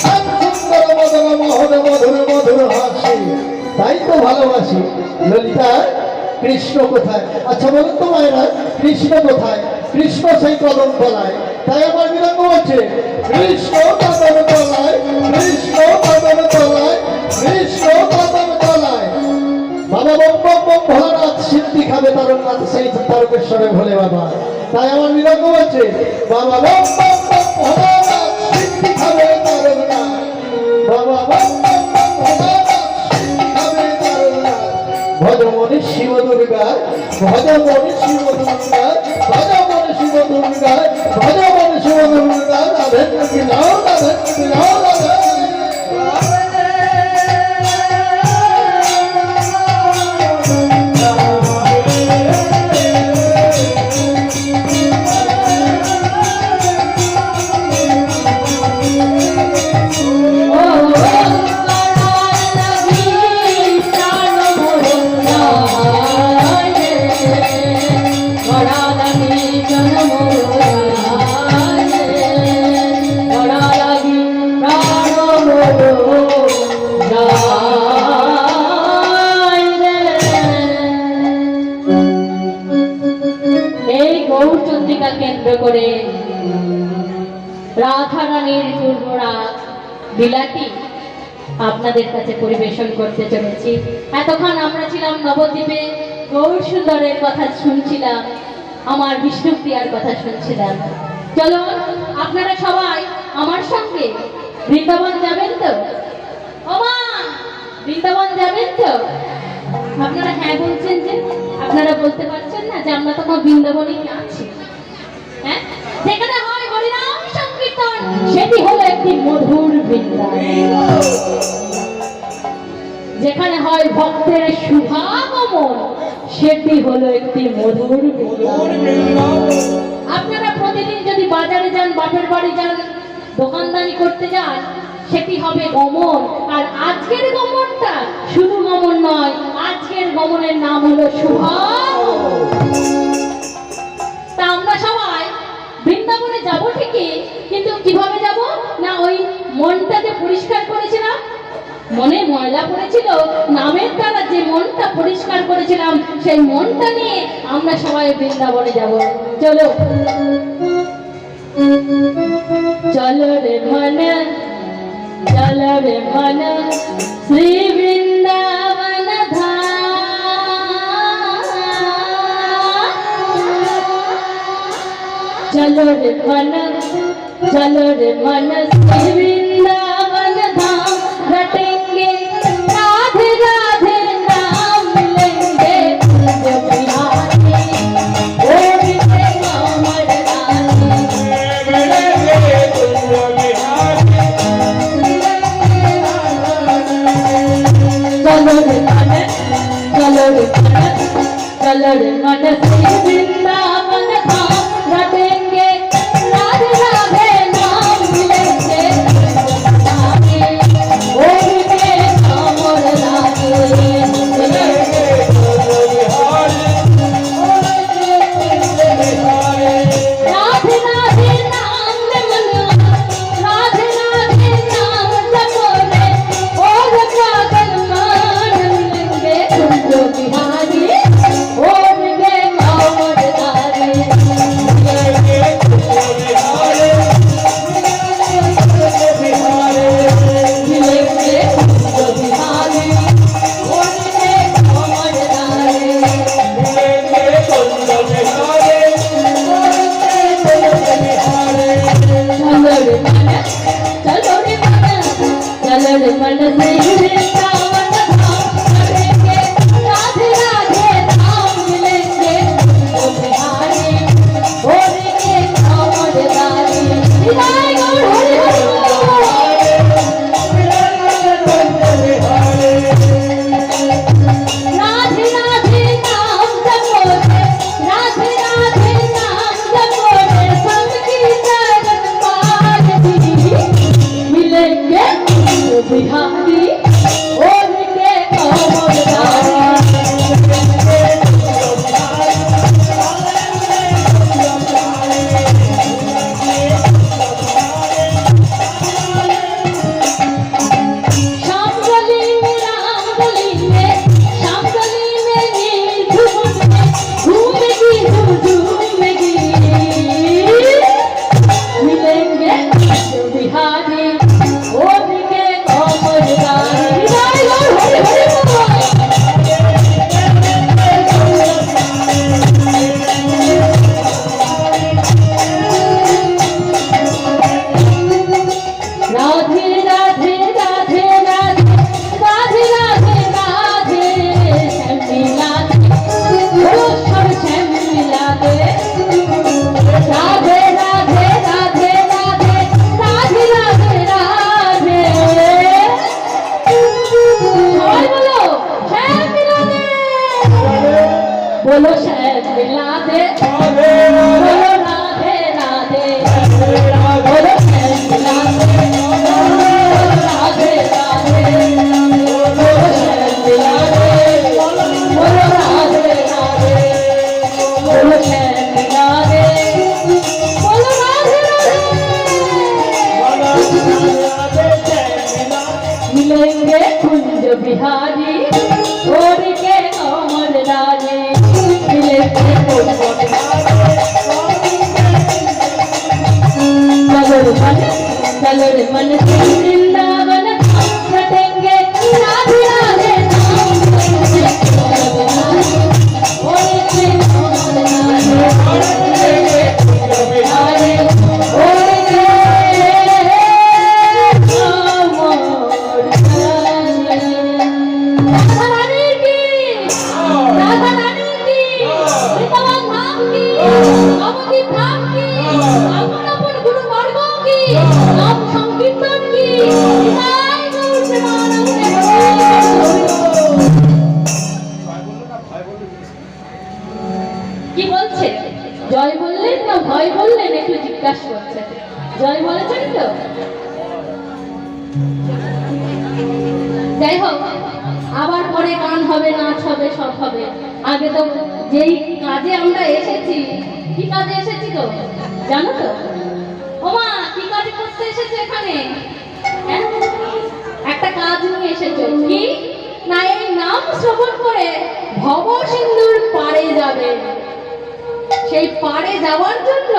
শ্যাম সুন্দর মদন মোহন মধুর মধুর হাসি তাই তো ভালোবাসি ললিতা কৃষ্ণ কোথায় আচ্ছা বলুন তো মায়েরা কৃষ্ণ কোথায় কৃষ্ণ সেই কদম তলায় তাই আমার বিরঙ্গ বলছে কৃষ্ণ কদম তলায় কৃষ্ণ কদম তলায় কৃষ্ণ কদম তলায় বাবা বম বম বম ভোলানাথ সিদ্ধি খাবে তারকনাথ সেই তারকেশ্বরে ভোলে বাবা তাই আমার বিরঙ্গ বলছে বাবা বম বম বম ভোলানাথ সিদ্ধি খাবে তারকনাথ বাবা বম বম বম ভোলানাথ সিদ্ধি খাবে তারকনাথ ভজমনি শিব দুর্গা ভজমনি শিব দুর্গা ভজমনি শিব দুর্গা ভজমনি শিব দুর্গা রাধে বিলাও রাধে বিলাও রাধে Bora রাধারানীর দুর্গরাগ বিলাটি আপনাদের কাছে পরিবেশন করতে চলেছি। এতক্ষণ আমরা ছিলাম নবদ্বীপে, গৌর সুন্দরের কথা শুনছিলাম, আমার বিষ্ণুপ্রিয়ার কথা শুনছিলাম। চলো আপনারা সবাই আমার সঙ্গে বৃন্দাবন যাবেন তো? ওমা, বৃন্দাবন যাবেন তো? আপনারা হ্যাঁ বলছেন যে, আপনারা বলতে পারছেন না যে আমরা তো বৃন্দাবনে আছি। হ্যাঁ, যেখানে হয় হরিনাম সংকীর্তন, সেটি হলো একটি মধুর বৃন্দাবন। যেখানে হয় ভক্তের শুভাগমন, সেটি হলো একটি মধুর বৃন্দাবন। আপনারা প্রতিদিন যদি বাজারে যান, বাপের বাড়ি যান, দোকানদারি করতে যান, সেটি হবে গমন। আর আজকের গমনটা শুধু গমন নয়, আজকের গমনের নাম হলো শুভাগমন। তা আমরা সবাই বৃন্দাবনে যাব ঠিকই, কিন্তু কিভাবে যাব না, ওই মনটাকে পরিষ্কার করেছিলাম, মনে ময়লা পড়েছিল, নামের দ্বারা যে মনটা পরিষ্কার করেছিলাম, সেই মনটা নিয়ে আমরা সবাই বৃন্দাবনে যাব। চলো চলো রে মন, চলো রে মন, শ্রী বৃন্দাবন ধাম। चलो रे मन, चलो रे मन, श्री वृंदावन धाम रटेंगे, राधे राधे नाम लेंगे, कुंज बिहारी ओढ़े कमर रानी। चलो रे मन, चलो रे मन, चलो रे मन, श्री वृंदावन धाम रटेंगे, राधे राधे नाम लेंगे, ओढ़े कमर रानी। राधे राधे नाम मनवा, राधे राधे नाम जपो रे, और पागल मान लेंगे, कुंज बिहारी ओढ़े कमर रानी। मिलेंगे कुंज बिहारी ओढ़े कमर रानी। चलो रे मन, चलो रे मन, चलो रे मन, श्री वृंदावन धाम रटेंगे, राधे राधे नाम लेंगे, कुंज बिहारी ओढ़े कमर रानी। विदाई गौर हरि हरि बोल। राधे राधे नाम जपो रे, राधे राधे नाम जपो रे, सबकी चरण पार दी। मिलेंगे कुंज बिहारी ओढ़े कमर रानी। श्याम गली में राम गली में, श्याम गली में नील झूम में, झूमेगी झूम झूमेगी। मिलेंगे कुंज बिहारी ओढ़े कमर रानी। विदाई गौर हरि हरि बोल। राधे राधे राधे राधे, राधे राधे राधे, श्याम मिला दे, बोलो सब श्याम मिला दे। राधे राधे राधे राधे, राधे राधे राधे, सबाई बोलो श्याम मिला दे, बोलो श्याम मिला दे, बोलो राधे राधे, बोलो श्याम मिला दे, राधे राधे, बोलो श्याम मिला दे, बोलो राधे राधे, बोलो श्याम मिला दे, बोलो राधे राधे। मिलेंगे कुंज बिहारी ओढ़े कमर रानी। मिलेंगे कुंज बिहारी। चलो मन चलो रे मन से वृंदावन छटेंगे राधे राधे नाम ओरे से কি বলছে জয় বললেন না ভয় বললেন একটু জিজ্ঞাসা করছে জয় বলেছেন তো যাই হোক আবার পরে গান হবে নাচ হবে সব হবে আগে তো যেই কাজে আমরা এসেছি কি কাজে এসেছি তো জানো তো ওমা কি কাজ করতে এসেছে এখানে হ্যাঁ? একটা কাজ নিয়ে এসেছো কি না এই নাম শ্রবণ করে ভব সিন্ধুর পারে যাবে সেই পারে যাওয়ার জন্য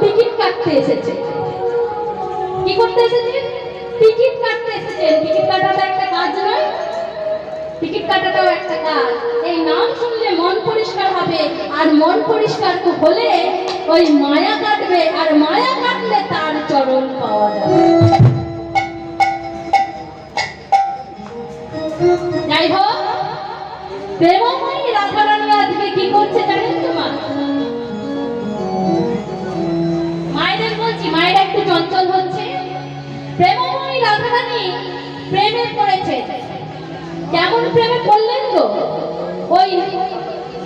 টিকিট কাটতে এসেছে কি করতে এসেছে টিকিট কাটতে এসেছে টিকিট কাটাটা একটা কাজ নয় টিকিট কাটাটাও একটা কাজ এই নাম শুনলে মন পরিষ্কার হবে আর মন পরিষ্কার তো হলে ওই মায়া কাটবে আর মায়া কাটলে তার চরণ পাওয়া যাবে যাই হোক প্রেমময়ী রাধারানী আজকে কি করছে জানেন তো মা মায়েদের বলছি মায়েরা একটু চঞ্চল হচ্ছে প্রেমময়ী রাধারানী প্রেমে পড়েছে কেমন প্রেমে পড়লেন তো ওই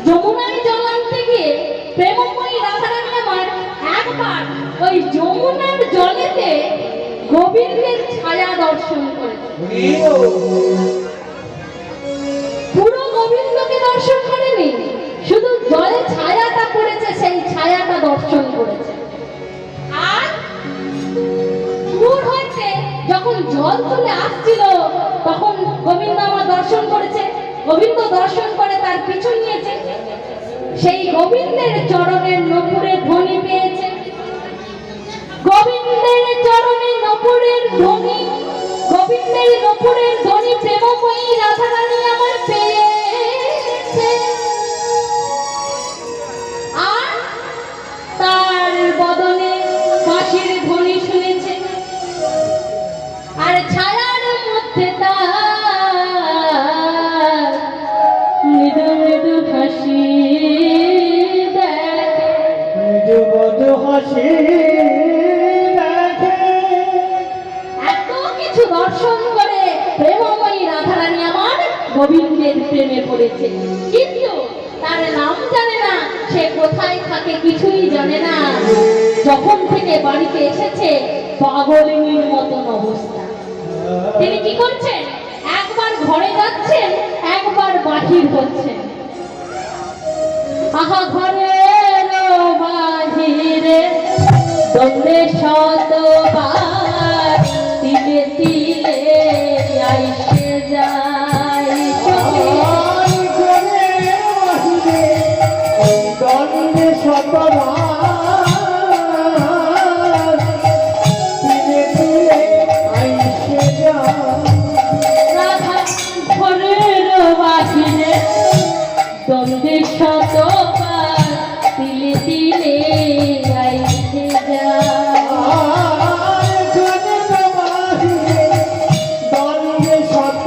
যমুনায় জল আনতে গিয়ে প্রেমময়ী রাধারানী আমার একবার ওই যমুনার জলেতে গোবিন্দের ছায়া দর্শন করেছে পুরো গোবিন্দকে দর্শন করেনি শুধু জলে ছায়াটা পড়েছে সেই ছায়াটা দর্শন করেছে আর দূর হইতে যখন জল তুলে আসছিল তখন গোবিন্দ আমার দর্শন করেছে গোবিন্দ দর্শন করে তার পিছু নিয়েছে সেই গোবিন্দের চরণের নপুরের ধ্বনি পেয়েছে গোবিন্দের চরণে নপুরের ধ্বনি গোবিন্দের নপুরের ধ্বনি প্রেমময়ী রাধারানী আমার পেয়েছে আর তার বদনে বাঁশির ধ্বনি শুনেছে আর ছায়ার মধ্যে তার মৃদু মৃদু হাসি দেখে মৃদু মৃদু হাসি এত কিছু দর্শন করে প্রেমময়ী রাধারানী আমার গোবিন্দের প্রেমে পড়েছে কিন্তু তার নাম জানে না সে কোথায় থাকে কিছুই জানে না যখন থেকে বাড়িতে এসেছে পাগলিনীর মতন অবস্থা তিনি কি করছেন একবার ঘরে যাচ্ছেন একবার বাহির হচ্ছেন আহা ঘরের বাহিরে তোমরে শতবার তিলে তিলে আইসে যাই দণ্ডে শতবার তিলে তিলে আইসে যায় রাধা ঘরের বাহিরে দ্বন্দ্বে শতবার তিলে তিলে আইসে যায় দণ্ডে শত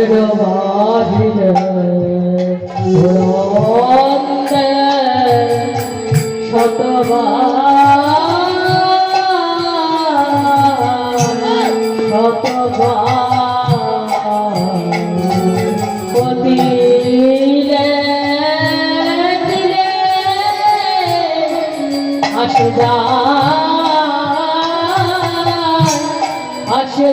ঘরের বাহিরে রন্দে শতবার দিলে দিলে আসে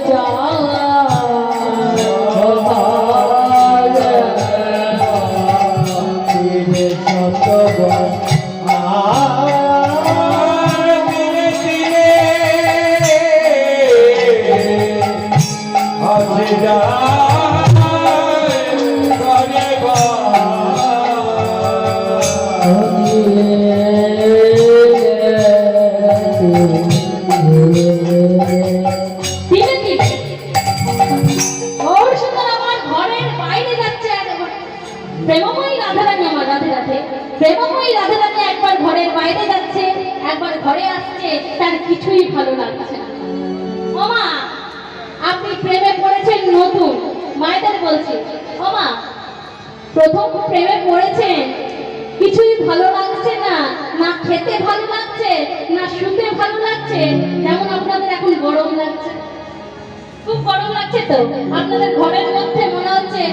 প্রেমময়ী রাধারানী আমার রাধে রাধে প্রেমময়ী রাধারানী একবার ঘরের বাইরে যাচ্ছে একবার ঘরে আসছে তার কিছুই ভালো লাগছে না। ওমা আপনি প্রেমে পড়েছেন নতুন মায়েদের বলছি ওমা প্রথম প্রেমে পড়েছেন কিছুই ভালো লাগছে না না খেতে ভালো লাগছে না শুতে ভালো লাগছে যেমন আপনাদের এখন গরম লাগছে খুব গরম লাগছে তো আপনাদের ঘরের মধ্যে মনে হচ্ছে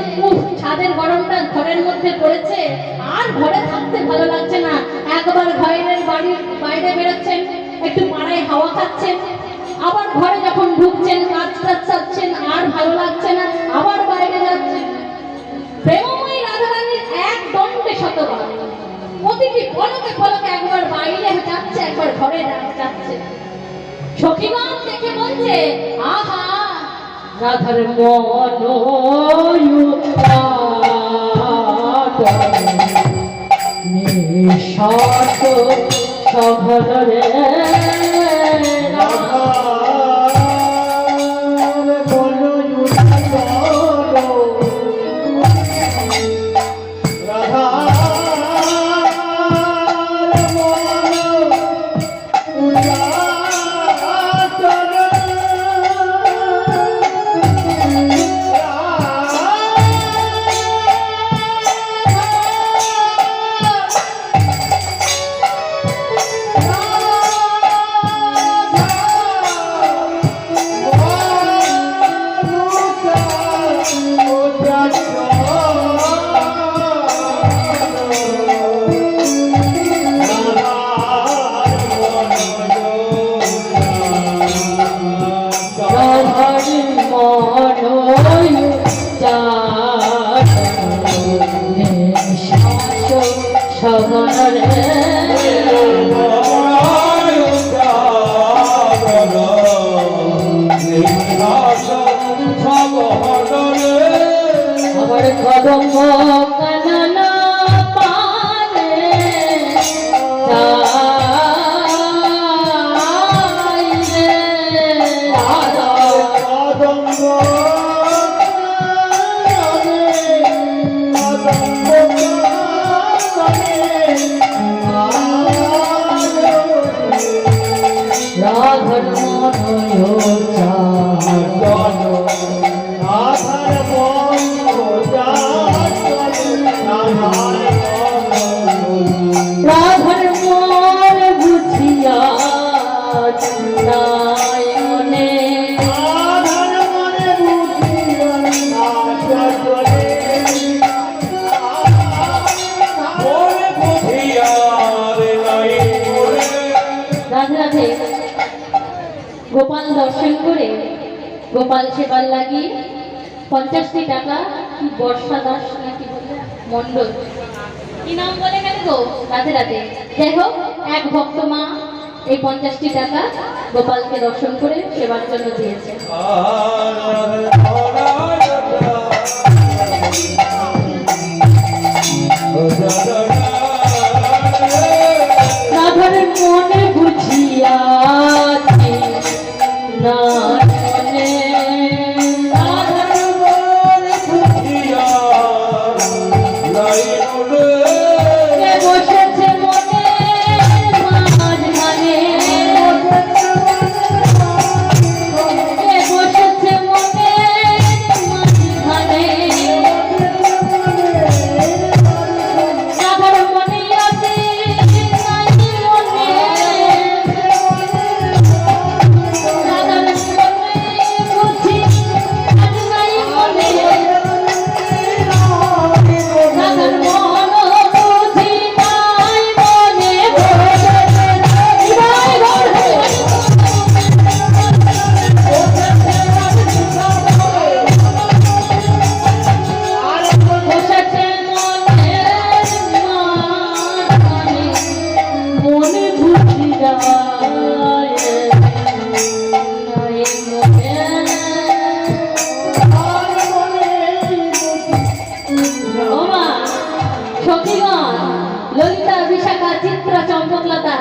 ছাদের গরমটা ঘরের মধ্যে পড়েছে আর ঘরে থাকতে ভালো লাগছে না একবার ঘরের বাড়ির বাইরে বেরোচ্ছেন একটু পাড়ায় হাওয়া খাচ্ছেন আবার ঘরে যখন ঢুকছেন কাজ চাচ্ছেন আর ভালো লাগছে না আবার বাইরে যাচ্ছেন প্রেমময়ী রাধারানীর এক দণ্ডে শতবার প্রতিটি পলকে পলকে একবার বাইরে যাচ্ছে একবার ঘরে যাচ্ছে সখীগণ দেখে বলছে আহা রাধার মন নিঃশ্বাস সঘন রে আমার কদম কাননা পানে রাধন রাধার মন বুঝিয়া চিন্তায়নে রাধে রাধে গোপাল দর্শন করে গোপাল সেবার লাগিয়ে 50টি টাকা কি বর্ষা দাস নাকি বলে মন্ডল কি নাম বলে গেল গো রাধে রাধে যাই হোক এক ভক্ত মা এই 50টি টাকা গোপালকে দর্শন করে সেবার জন্য দিয়েছে রাধার মনে বুঝিয়া না বসেছে মনে মাঝখানে বসেছে মনে মাঝখানে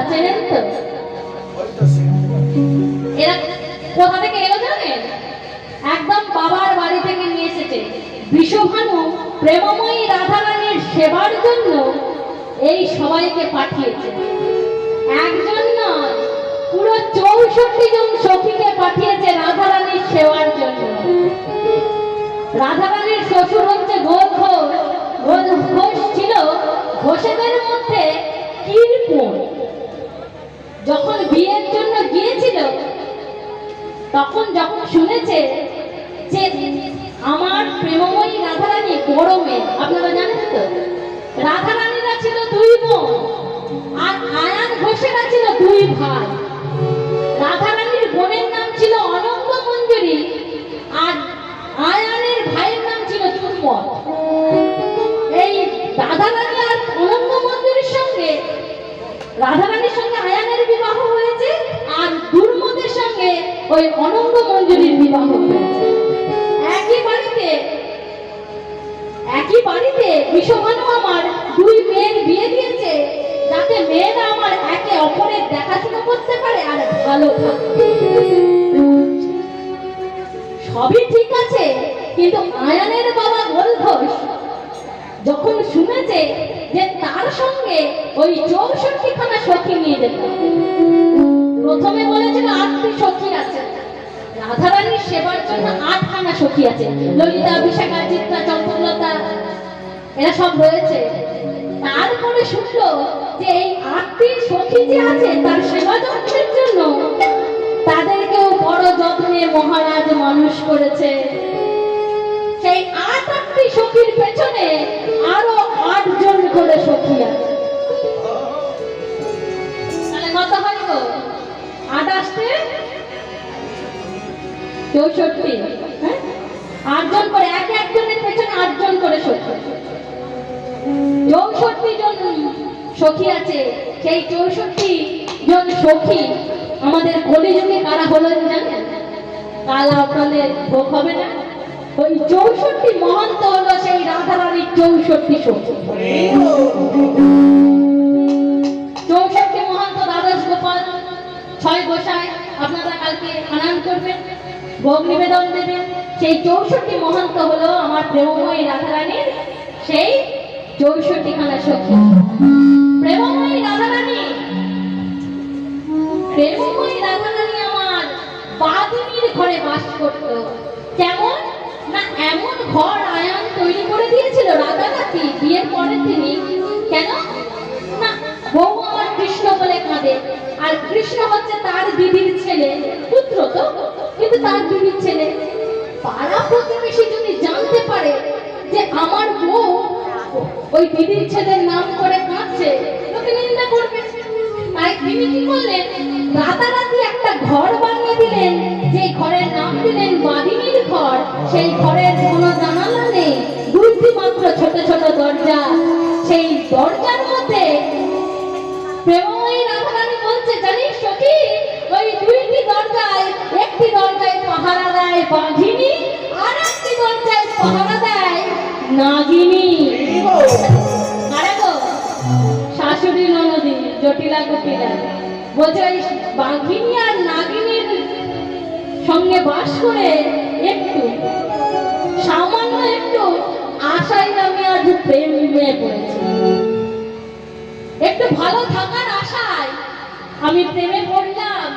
চেনেন তো? এরা কোথা থেকে এলো জানেন? একদম বাবার বাড়ি থেকে নিয়ে এসেছে। বিশ্বভানু প্রেমময়ী রাধারানীর সেবার জন্য এই সবাইকে পাঠিয়েছে। একজন নয়, পুরো 64 জন সখীকে পাঠিয়েছে রাধারানীর সেবার জন্য। রাধারানীর শ্বশুর হচ্ছে ঘোষ ছিল ঘোষেদের মধ্যে কীর্পণ। যখন বিয়ের জন্য গিয়েছিল যখন শুনেছে যে আমার প্রেমময়ী রাধারানী বড় মেয়ে, আপনারা জানেন তো রাধারানীরা ছিল 2 বোন আর আয়ান ঘোষেরা ছিল 2 ভাই। রাধারানীর বোনের নাম ছিল অনন্ত মঞ্জুরি আর আয়ানের ভাইয়ের নাম ছিল চুম্বক। এই রাধারানী আর অনন্ত মঞ্জুরির সঙ্গে রাধারানীর সঙ্গে আয়ানের বিবাহ হয়েছে আর দুর্মদের সঙ্গে ওই অনন্ত মঞ্জুরির বিবাহ হয়েছে। একই বাড়িতে বিশ্বভানু আমার 2 মেয়ের বিয়ে দিয়েছে, যাতে মেয়েরা আমার একে অপরের দেখাশোনা করতে পারে আর ভালো থাকে। সবই ঠিক আছে, কিন্তু আয়ানের বাবা গোলঘোষ যখন শুনেছে যে তার সঙ্গে ওই 64খানা সখী নিয়ে যেত, প্রথমে বলেছিল 8টি সখী আছে, রাধারানীর সেবার জন্য 8খানা সখী আছে, ললিতা, বিশাখা, চিত্রা, চন্দ্রলতা এরা সব রয়েছে। তারপরে শুনলো যে এই 8টি সখী যে আছে তার সেবা যত্নের জন্য তাদেরকেও বড় যত্নে মহারাজ মানুষ করেছে। সেই 8টি সখীর পেছনে আরো 8 জন করে সখী আছে। তাহলে কত হয় গো? 28 64, হ্যাঁ 8 জন করে, একজনের পেছনে 8 জন করে সখী। 64 জন সখী আছে। সেই 64 জন সখী আমাদের কলিযুগে কারা হলেন জানেন? কাল আপনাদের ভোগ হবে না, ওই 64 মহন্ত হলো সেই রাধারানীর 64 সখী। 64 মহন্ত দ্বাদশ গোপাল 6 গোসাই আপনারা কালকে আনয়ন করবেন, ভোগ নিবেদন দেবেন। সেই 64 মহন্ত হলো আমার প্রেমময়ী রাধারানীর সেই 64খানা সখী। প্রেমময়ী রাধারানী আমার বাদিনীর ঘরে বাস করত। কেমন না, এমন ঘর আয়ান তৈরি করে দিয়েছিল রাধারানী বিয়ের পরের দিনই। কেন না, বউ আমার কৃষ্ণ বলে কাঁদে, আর কৃষ্ণ হচ্ছে তার দিদির ছেলে, পুত্র তো, কিন্তু তার দিদির ছেলে। পাড়া প্রতিবেশী যদি জানতে পারে যে আমার বউ ওই দিদির ছেলের নাম করে কাঁদছে, তোকে নিন্দা করবে। তাই তিনি কি করলেন, রাতারাতি একটা ঘর বানিয়ে দিলেন, যে ঘরের নাম দিলেন বাদিনীর ঘর। সেই ঘরের কোনো জানালা নেই, 2টি মাত্র ছোট ছোট দরজা। সেই দরজার মধ্যে প্রেমময়ী রাধারানী বলছে, জানিস সখী, ওই 2টি দরজায়, একটি দরজায় পাহারা দেয় বাঘিনী আর একটি দরজায় পাহারা দেয় নাগিনী। আরে গো, শাশুড়ি ননদী জটিলা কুটিলা বলছে ওই বাঘিনী আর নাগিনীর সঙ্গে বাস করে একটু সামান্য একটু আশায় আমি আজ প্রেমে পড়েছি। একটু ভালো থাকার আশায় আমি প্রেমে পড়লাম।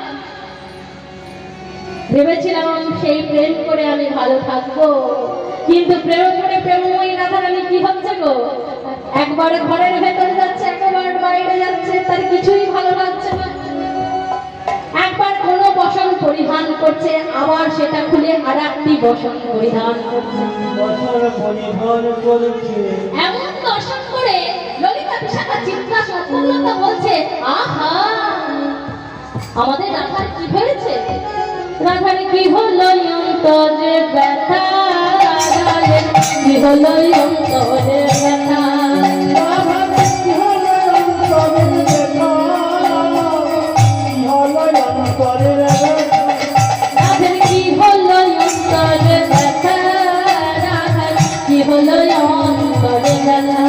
ভেবেছিলাম সেই প্রেম করে আমি ভালো থাকবো, কিন্তু প্রেম করে প্রেমময়ী রাধারানী কি হচ্ছে গো, একবার ঘরের ভেতরে যাচ্ছে, একবার বাইরে যাচ্ছে, তার কিছুই ভালো লাগছে না। একবার কোনো বসন পরিধান করছে, আবার সেটা খুলে আর একটি বসন পরিধান করছে। এমন দর্শন করে ললিতা, বিশাখা, চিত্রা, চন্দ্রলতা বলছে, আহা, আমাদের রাধার কি হয়েছে? রাধার কি হলো অন্তরে ব্যথা, রাধার কি হলো অন্তরে ব্যথা, রাধার কি হলো অন্তরে ব্যথা, রাধার কি হলো অন্তরে ব্যথা, রাধার কি হলো অন্তরে ব্যথা।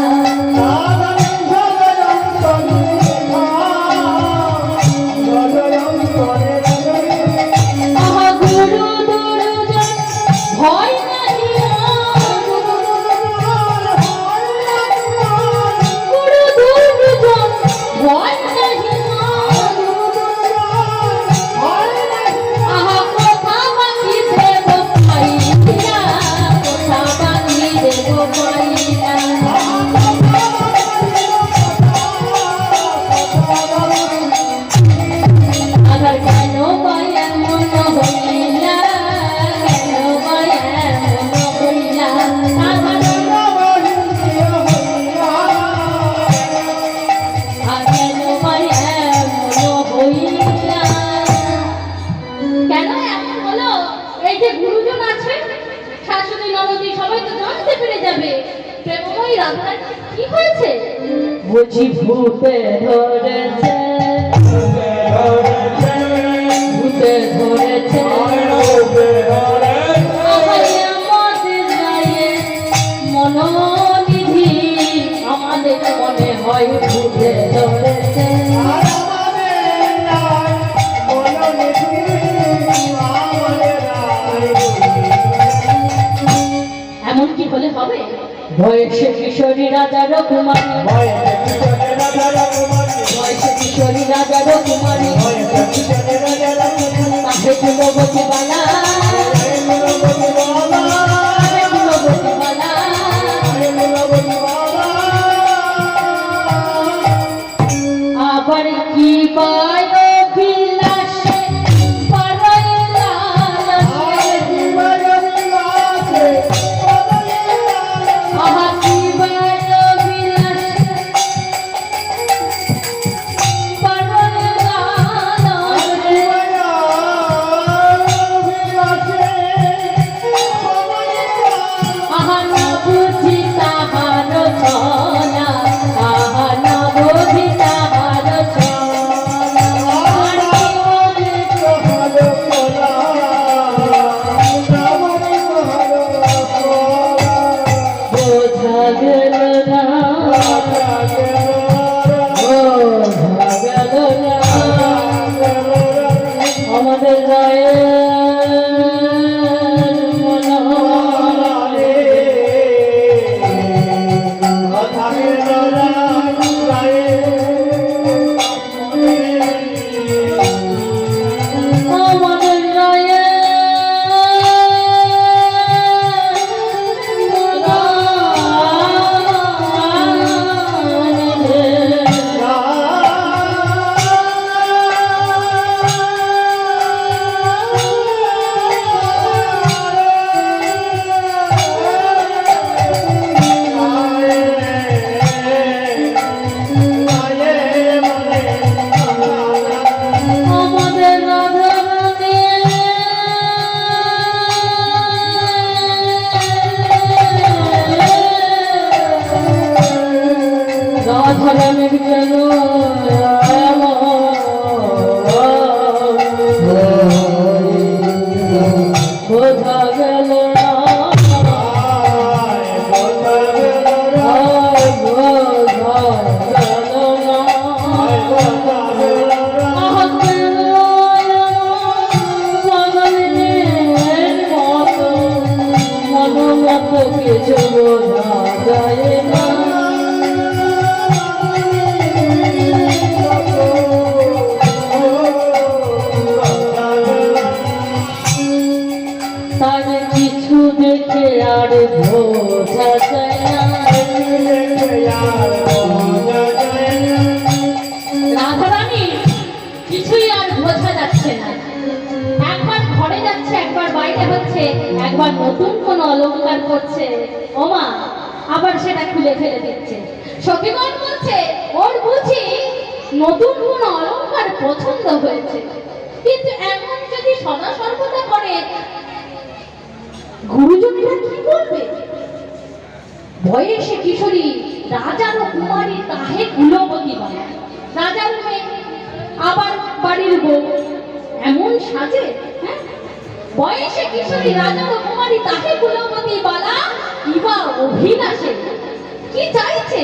এই যে গুরুজন আছে, শাশুড়ি ননদি সবাই তো জানতে পেরে যাবে প্রেমময়ী রাধার কি হয়েছে। বুঝি ভূতে ধরেছে, ভূতে ধরেছে আমাদের গায়ে মনোনিধি, আমাদের মনে হয় ভূতে ধরেছে। এমন কি হলে হবে? বয়সে কিশোরী রাজা রকুমারী, বয়সে কিশোরী রাজা রকুমারী, তাহে কুলবতী বালা, তাহে কুলবতী বালা। আবার কি পায় বিলাসে পারায় লালসে, আহা কি পায় বিলাসে পারায় লালসে। আহা না বুঝি তাহার ছলা, আহা না বুঝি তাহার ছলা। আর কি বলে বোঝা গেল না, বোঝা গেল না আমাদের রায়ের মনোহরে। আমাদের রায়ের মনোহরে। আমাদের রাধারানী রাধারানীর যেন বোঝা গেল না, বোঝা গেল না। কিছু বোঝা যায় না, তার কিছু দেখে আর বোঝা যায় না। রাধারানী কিছুই আর বোঝা যাচ্ছে না। একবার ঘরে যাচ্ছে, একবার বাইরে হচ্ছে, একবার নতুন কোন অলংকার করছে, ওমা আবার সেটা খুলে ফেলে দিচ্ছে। সখীগণ বলছে ওর বুঝি নতুন কোন অলংকার পছন্দ হয়েছে, কিন্তু এমন যদি সদা সর্বদা করে গুরুজনেরা কি বলবে? বয়সে কিশোরী রাজার কুমারী তাহে কুলবতী বালা, রাজার মেয়ে আবার বাড়ির বউ, এমন সাজে? হ্যাঁ, বয়সে কিশোরী রাজার কুমারী তাহে কুলবতী বালা, কিবা অভিলাষে কি চাইছে,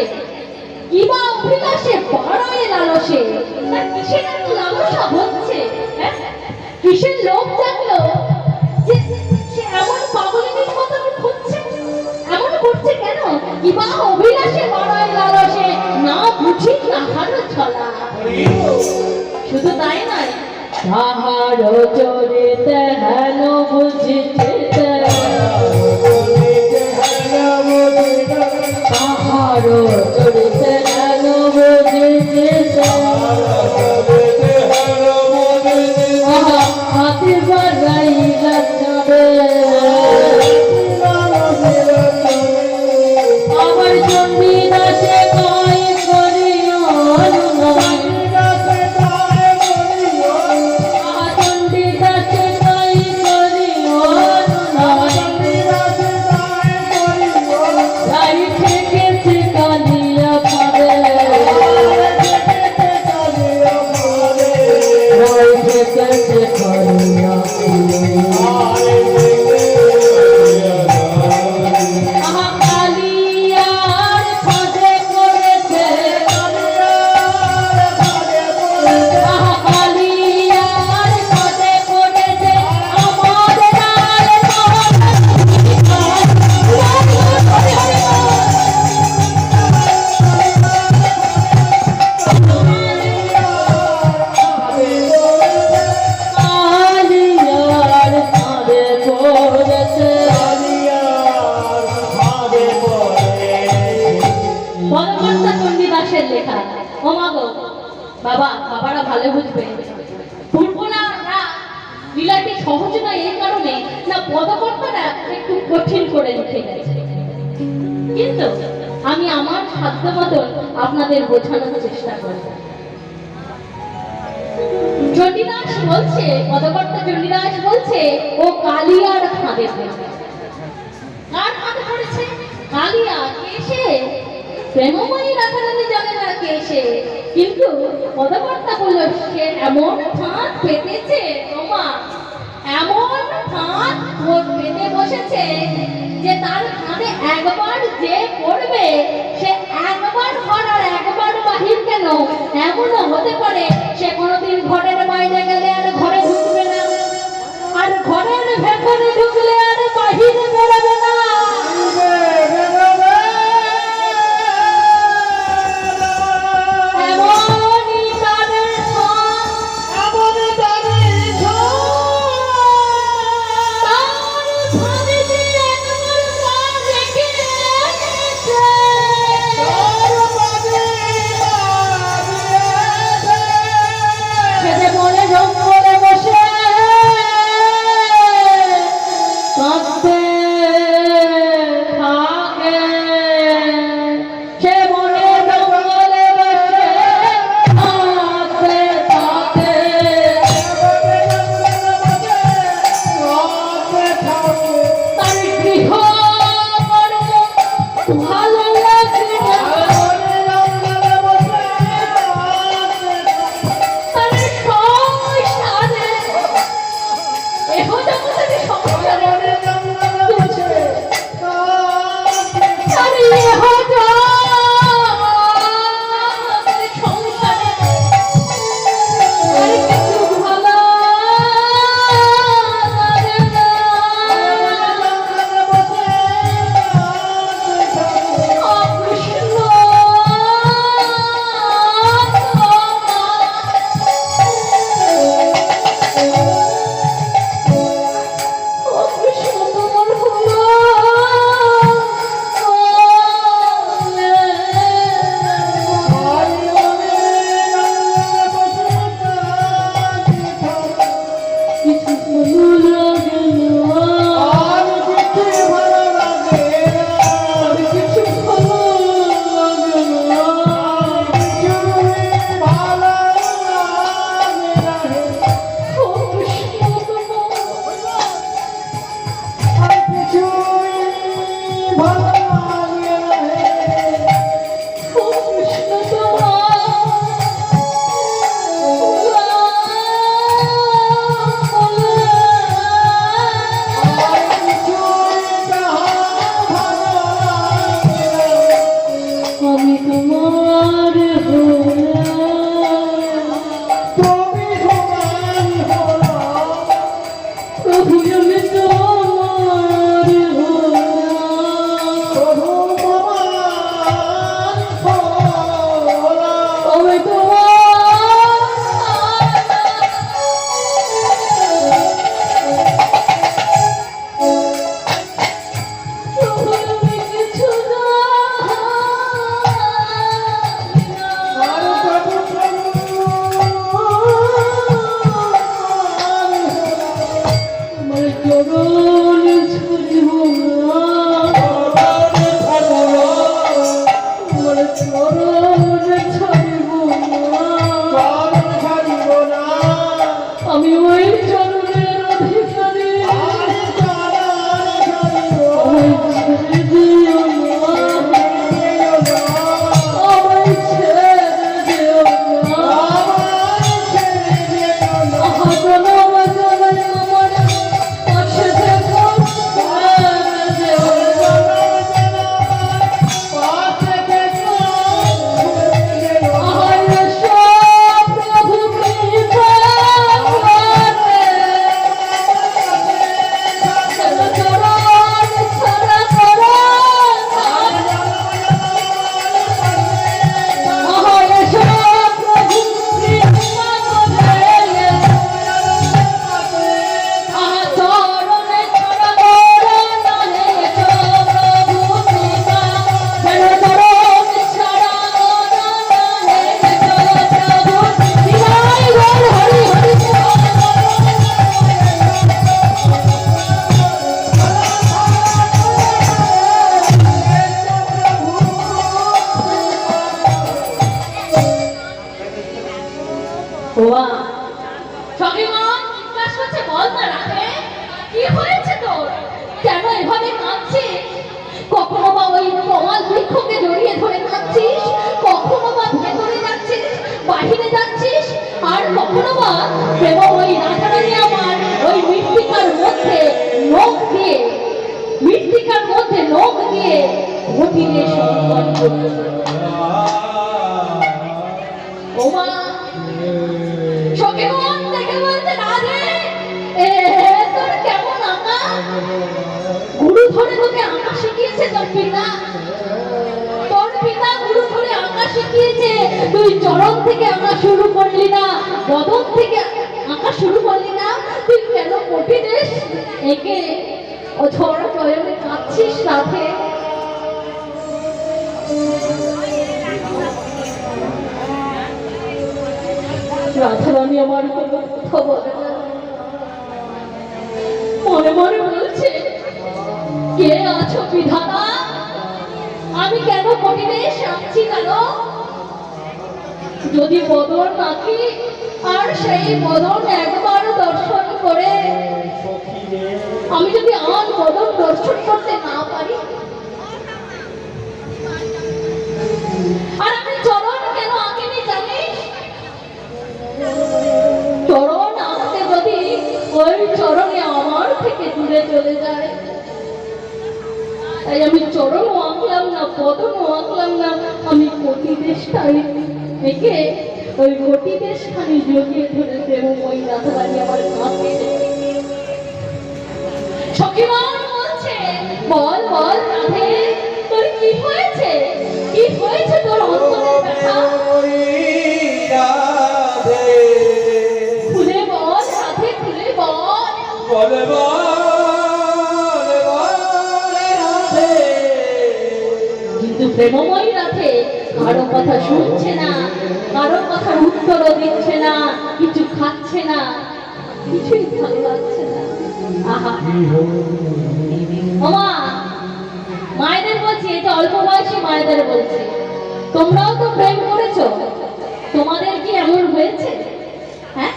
কিবা অভিলাষে পাড়ায় লালসে। তার কিসের এত লালসা হচ্ছে? হ্যাঁ, কিসের লোভ জাগলো যে সে এমন পাগলিনীর মতো হচ্ছে? এমন করছে কেন? কিবা অভিলাষে পাড়ায় লালসে, না বুঝি তাহার ছলা। শুধু তাই নয়, তাহার চরিতে হেন বুঝিতে, তাহার চরিতে হেন বুঝিতে, হাতে বাজাই যাবে আবার চণ্ডী দাসে কয় করিও নয়, চণ্ডী দাসে কয় করিও ভালো বুঝবেন দুর্বলা লীলাটি সহজ নয় এই কারণে না পদকর্তারা একটু কঠিন করে লিখে গেছে, কিন্তু আমি আমার সাধ্য মতন আপনাদের বোঝানোর চেষ্টা করব। জটিদাস বলছে, পদকর্তা জটিদাস বলছে ও কালিয়ার ফাঁদে পড়েছে। কার ফাঁদে পড়েছে? কালিয়া। কে সে? প্রেমময়ী রাধারানী জানে না কে সে, কিন্তু পদকর্তা বলল সে এমন ফাঁদ পেতেছে, তোমা এমন ফাঁদ পেতে বসেছে যে তার ফাঁদে একবার যে পড়বে সে একবার ঘর আর একবার বাহির কেন, এমনও হতে পারে সে কোনোদিন ঘরের বাইরে গেলে আর ঘরে ঢুকবে না, আর ঘরের ভেতরে ঢুকলে আর বাহিরে বেরোবে না। এমনই তাদের ফাঁদ, এমনই তাদের তার ফাঁদে যে একবার পা রেখে এসেছে, সে যে মনে জঙ্গলে বসে কাঁদতে থাকে, সে মনে জঙ্গলে বসে কাঁদতে থাকে। তার গৃহ কর্ম ভালো লাগে না, তার সংসারে এহ জগতের সংসারে তার এহ জগতের সংসারে আর কিছু ভালো লাগে না। অকৃষ্ণ অকৃষ্ণ তোমার হলো কিছু ভালো লাগে না, আর কিছু ভালো লাগে না। অকৃষ্ণ আমি তোমার প্রভু, আমি তোমার আমি তোমার প্রভু, আমি কিছু আমার চরণ ছুঁইব না, আমার চরণ ছাড়িব না, আমি ওই চরণের অধিকারী, আমায় ছেড়ে দিও না, আমায় ছেড়ে দিও না। আহা জনম জনম আমার পাশে থেকো, বাহিরে যাচ্ছিস, আর কখনো বা প্রেম ওই রাধারানী আমার ওই মৃত্তিকার মধ্যে নখ দিয়ে ঘটিতে সংকট করতে। ওমা সখী মন থেকে বলতে রাধে, তোর কেমন আঁকা? গুরু ধরে তোকে আঁকা শিখিয়েছে তোর পিতা? তোর পিতা গুরু ধরে আঁকা শিখিয়েছে, তুই চরণ থেকে আঁকা শুরু করলি না, বদন থেকে আঁকা শুরু করলি না? তুই কেন কোটি দেশ একে ও ঝড় চয়নে কাঁদছিস রাধে? রাধারানী আমার কোনো কথা বলে না, মনে মনে বলছে, কে আছো বিধাতা? আমি কেন কটিবে সাক্ষী জানো? যদি বদন নাকি, আর সেই বদন একবার দর্শন করে আমি যদি আর বদন দর্শন করতে না পারি, আর আমি চরণ কেন আঁকিনি জানিস? চরণ আঁকতে যদি ওই চরণে আমার থেকে দূরে চলে যায়, তাই আমি চরণও আঁকলাম না, পদনও আঁকলাম না, আমি কোটি দেশটাই এঁকে ওই কোটি দেশখানি জড়িয়ে ধরে দেব ওই রাধারানী আমার কাঁদছে। সখীমান বলছে, বল বল রাধে, তোর কি হয়েছে? কি হয়েছে তোর অন্তরের ব্যথা? খুলে বল রাধে, খুলে বল। কিন্তু প্রেমময়ী রাধে কারো কথা শুনছে না, কারো কথার উত্তরও দিচ্ছে না, কিছু খাচ্ছে না, কিছুই ভালো লাগছে না। আহা ওমা, মায়েদের বলছি, এটা অল্প বয়সী মায়েদের বলছি, তোমরাও তো প্রেম করেছো, তোমাদের কি এমন হয়েছে? হ্যাঁ,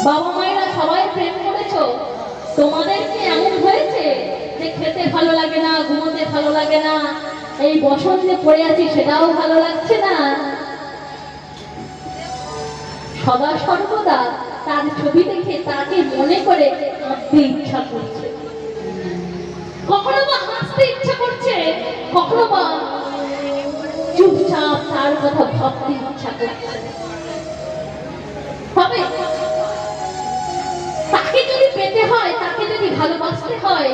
বাবা মায়েরা সবাই প্রেম করেছো, তোমাদের কি এমন হয়েছে যে খেতে ভালো লাগে না, ঘুমোতে ভালো লাগে না, এই বসন্তে পড়ে আছি সেটাও ভালো লাগছে না, সদা সর্বদা তার ছবি দেখে তাকে মনে করে কাঁদতে ইচ্ছা করছে, কখনো বা হাসতে ইচ্ছা করছে, কখনো বা চুপচাপ তার কথা ভাবতে ইচ্ছা করছে। তবে তাকে যদি পেতে হয়, তাকে যদি ভালোবাসতে হয়,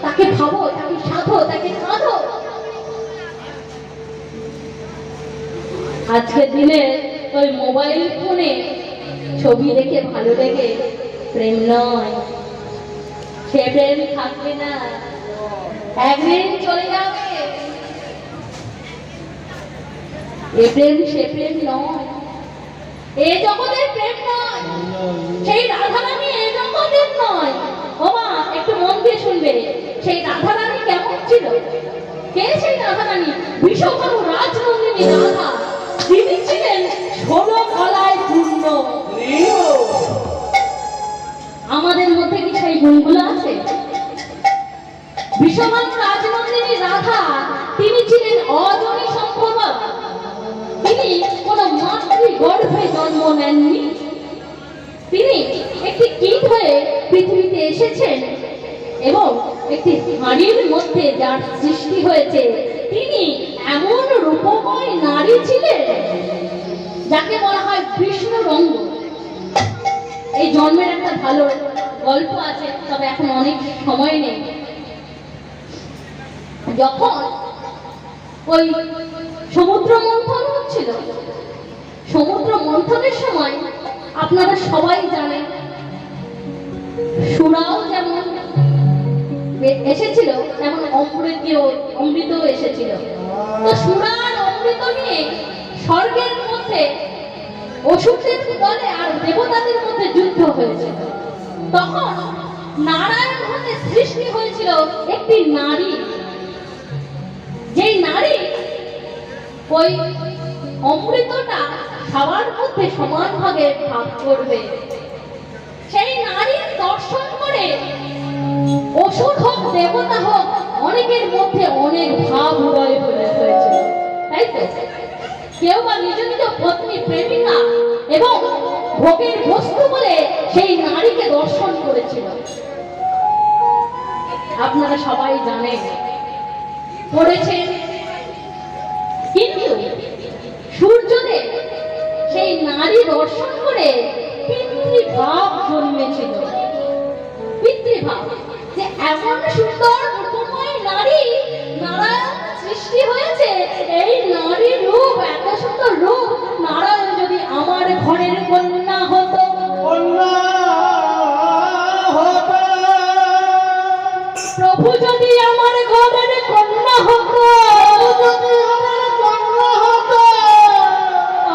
তাকে ভাবো, তাকে সাধো, তাকে কাঁদো। আজকের দিনে ওই মোবাইল ফোনে ছবি দেখে ভালো লেগে প্রেম নয়, সে প্রেম থাকবে না, একদিন চলে যাবে। এ প্রেম সে প্রেম নয়, এ জগতের প্রেম নয়, সেই রাধারানী এ জগতের নয়। ওমা একটু মন দিয়ে শুনবে, সেই রাধারানী কেমন ছিল? কে সেই রাধারানী? বিশ্বকর্ম রাজনন্দিনী রাধা, তিনি ছিলেন 16 কলায় পূর্ণ। আমাদের মধ্যে কি সেই গুণগুলো আছে? বিশ্বকর্ম রাজনন্দিনী রাধা, তিনি ছিলেন অজনী সম্ভবা, তিনি কোন মাতৃ গর্ভে জন্ম নেননি, তিনি একটি কীট হয়ে পৃথিবীতে এসেছেন এবং একটি হাড়ির মধ্যে যার সৃষ্টি হয়েছে, তিনি এমন রূপময় নারী ছিলেন যাকে বলা হয় বিষ্ণু রঙ্গ। এই জন্মের একটা ভালো গল্প আছে, তবে এখন অনেক সময় নেই। যখন ওই সমুদ্র মন্থন হচ্ছিল, সমুদ্র মন্থনের সময় আপনারা সবাই জানেন সুরাও যেমন এসেছিল, তেমন অমৃত এসেছিল। তো সুরার অমৃত নিয়ে স্বর্গের মধ্যে অসুরদের দলে আর দেবতাদের মধ্যে যুদ্ধ হয়েছিল। তখন নারায়ণ হতে সৃষ্টি হয়েছিল একটি নারী, যেই নারী ওই অমৃতটা সবার মধ্যে সমান ভাগে ভাগ করবে। সেই নারীর দর্শন করে অসুর হোক দেবতা হোক অনেকের মধ্যে অনেক ভাব উদয় হয়েছিল, তাই তো? কেউ বা নিজ নিজ পত্নী প্রেমিকা এবং ভোগের বস্তু বলে সেই নারীকে দর্শন করেছিল। আপনারা সবাই জানেন, পড়েছেন। কিন্তু সূর্যদেব সেই নারী দর্শন করে পিতৃভাব জন্মেছিল। পিতৃভাব যে এমন সুন্দর রূপময় নারী নারায়ণ সৃষ্টি হয়েছে, এই নারী রূপ, এত সুন্দর রূপ, নারায়ণ যদি আমার ঘরের কন্যা হতো, প্রভু যদি আমার ঘরের কন্যা হতো,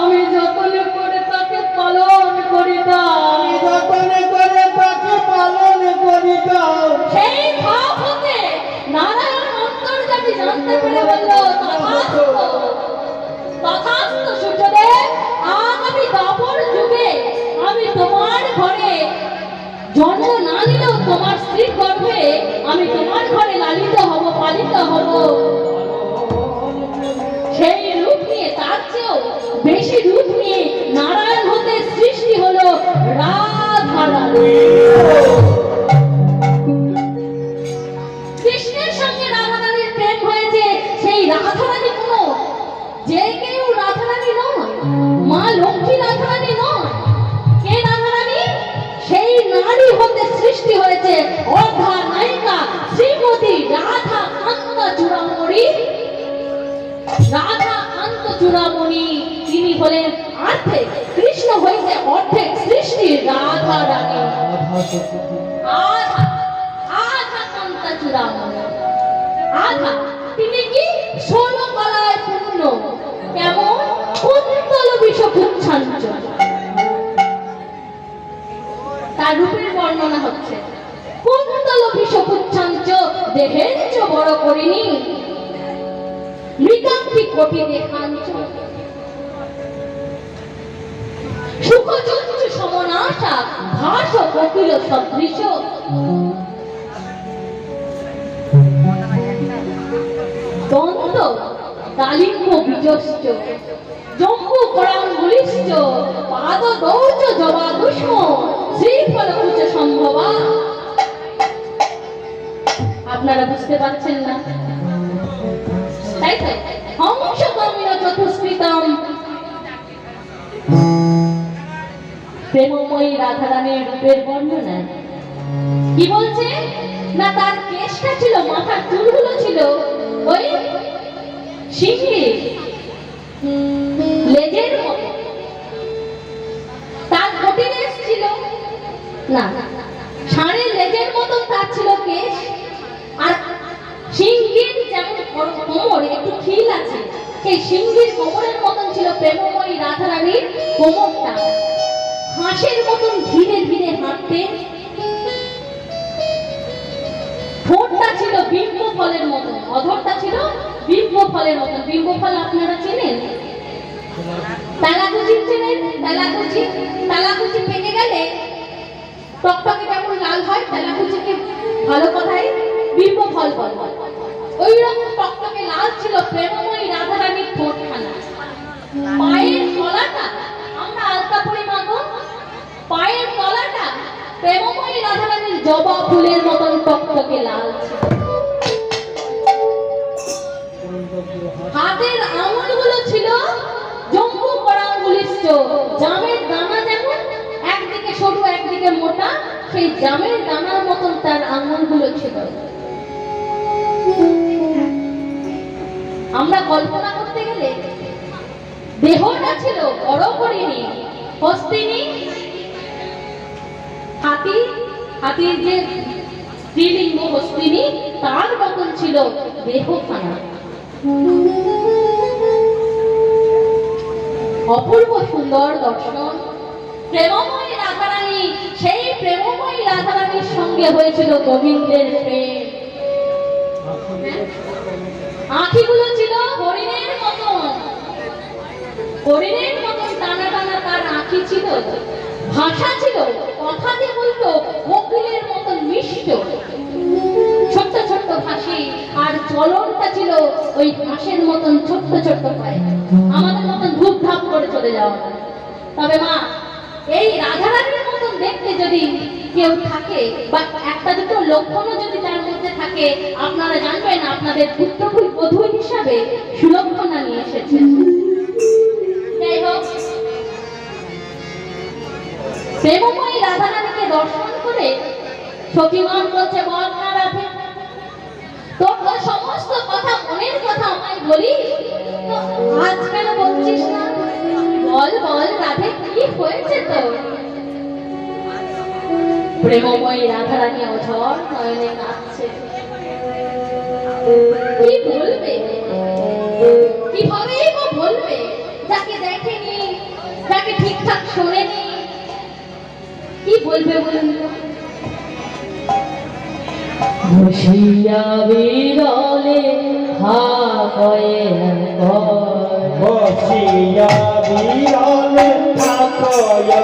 আমি যতন করে তাকে পালন করিতাম, সেই ভাব হতে নারায়ণ অন্তর্যামী জানতে পেরে বলল, তথাস্তু, তথাস্তু সূর্যদেব, আগামী দ্বাপর যুগে আমি তোমার ঘরে জন্ম না নিলেও তোমার স্ত্রীর গর্ভে আমি তোমার ঘরে লালিত হব, পালিত হব। সেই রূপ নিয়ে, তার চেয়েও বেশি রূপ নিয়ে নারায়ণ হতে সৃষ্টি হলো রাধারানী। কৃষ্ণের সঙ্গে রাধারানীর প্রেম হয়েছে। সেই রাধারানী কোনো যে কেউ রাধারানী নয়, মা লক্ষ্মী রাধারানী নয়। কে রাধারানী? সেই নারী হতে সৃষ্টি হয়েছে অর্ধা নায়িকা শ্রীমতী রাধা কান্ত চূড়ামণি। রাধা কান্ত চূড়ামণি তিনি হলেন অর্ধেক কৃষ্ণ হইতে অর্ধেক সৃষ্টি রাধারানী। আধা আধা কান্ত চূড়ামণি, আধা তিনি কি 16 কলায় পূর্ণ। কেমন? কুন্তল বিষপুচ্ছাঞ্চ। তার রূপের বর্ণনা হচ্ছে, কুন্তল বিষপুচ্ছাঞ্চ দেহের চ বড় করিনি, মৃগাঙ্কি কোটি দেখাঞ্চ, সুখচঞ্চ সমনাশা ভাস কোকিল সদৃশ, দন্ত দালিম্ব বীজশ্চ, জম্বু করাঙ্গুলিশ্চ, পাদ দৌচ জবাদুষ্ম, শ্রীফল কুচ সম্ভবা। আপনারা বুঝতে পারছেন না, তাই তো? হংস কামিন চতুষ্কৃতম। প্রেমময়ী রাধারানীর রূপের বর্ণনা কি বলছে না, তার কেশটা ছিল, মাথার চুলগুলো ছিল ওই সিংহী লেজের মতো। তার কোটি লেজ ছিল না, ষাঁড়ের লেজের মতো তার ছিল কেশ। আর সিংহীর যেমন কোমর একটু খিল আছে, সেই সিংহীর কোমরের মতন ছিল প্রেমময়ী রাধারানীর কোমরটা। হাঁসের মতন ধীরে ধীরে হাঁটতে। ঠোঁটটা ছিল বিম্ব ফলের মতন, অধরটা ছিল বিম্ব ফলের মতন। বিম্ব ফল আপনারা চেনেন? তালাকুচি চেনেন? তালাকুচি, তালাকুচি পেকে গেলে টকটকে কেমন লাল হয়, তালাকুচিকে ভালো কথায় বিম্ব ফল বলে। ওই রকম টকটকে লাল ছিল প্রেমময়ী রাধারানীর ঠোঁটখানা। পায়ের তলাটা, আমরা আলতা পরি মাগো, পায়ের তলাটা প্রেমময়ী রাধারানীর জবা ফুলের মতন টকটকে লাল ছিল। হাতের আঙুলগুলো ছিল জম্বু করাঙ্গুলিশ্চ, জামের দানা যেমন একদিকে সরু একদিকে মোটা, সেই জামের দানার মতন তার আঙুলগুলো ছিল। আমরা কল্পনা করতে গেলে দেহটা ছিল বড় করিনি, হস্তিনী, হাতি, হাতির যে স্ত্রীলিঙ্গ হস্তিনী, তার মতন ছিল দেহখানা। অপূর্ব সুন্দর দর্শন। প্রেমময়ী রাধারানী, সেই প্রেমময়ী রাধারানীর সঙ্গে হয়েছিল গোবিন্দের প্রেম। আঁখিগুলো ছিল হরিণের মতন, হরিণের মতন টানা টানা তার আঁখি ছিল। ভাষা ছিল, কথা যে বলতো কোকিলের মতন মিষ্ট, ছোট্ট ছোট্ট হাসি। আর চলনটা ছিল ওই হাঁসের মতন ছোট্ট ছোট্ট পায়ে, আমাদের মতন চলে যাওয়া। তবে মা, এই রাধারানীর মতন দেখতে যদি কেউ থাকে বা একটা দুটো লক্ষণও যদি তার মধ্যে থাকে, আপনারা জানবেন আপনাদের পুত্রবধূ হিসাবে সুলক্ষণা নিয়ে এসেছে। যাই হোক, প্রেমময়ী রাধারানীকে দর্শন করে সখীগণ বলছে, বল না রাধে, তোর তো সমস্ত কথা মনের কথা আমায় বলিস, তো আজ কেন বলছিস না? বল বল রাধে, কি হয়েছে তোর? প্রেমময়ী রাধারানী অঝর নয়নে কাঁদছে। কি বলবে, কিভাবে বলবে যাকে দেখেনি, যাকে ঠিকঠাক শোনেনি? কি বলবে বলুন? বসিয়া বিরলে হা কয়ে বসিয়া বিরলে থাকয়ে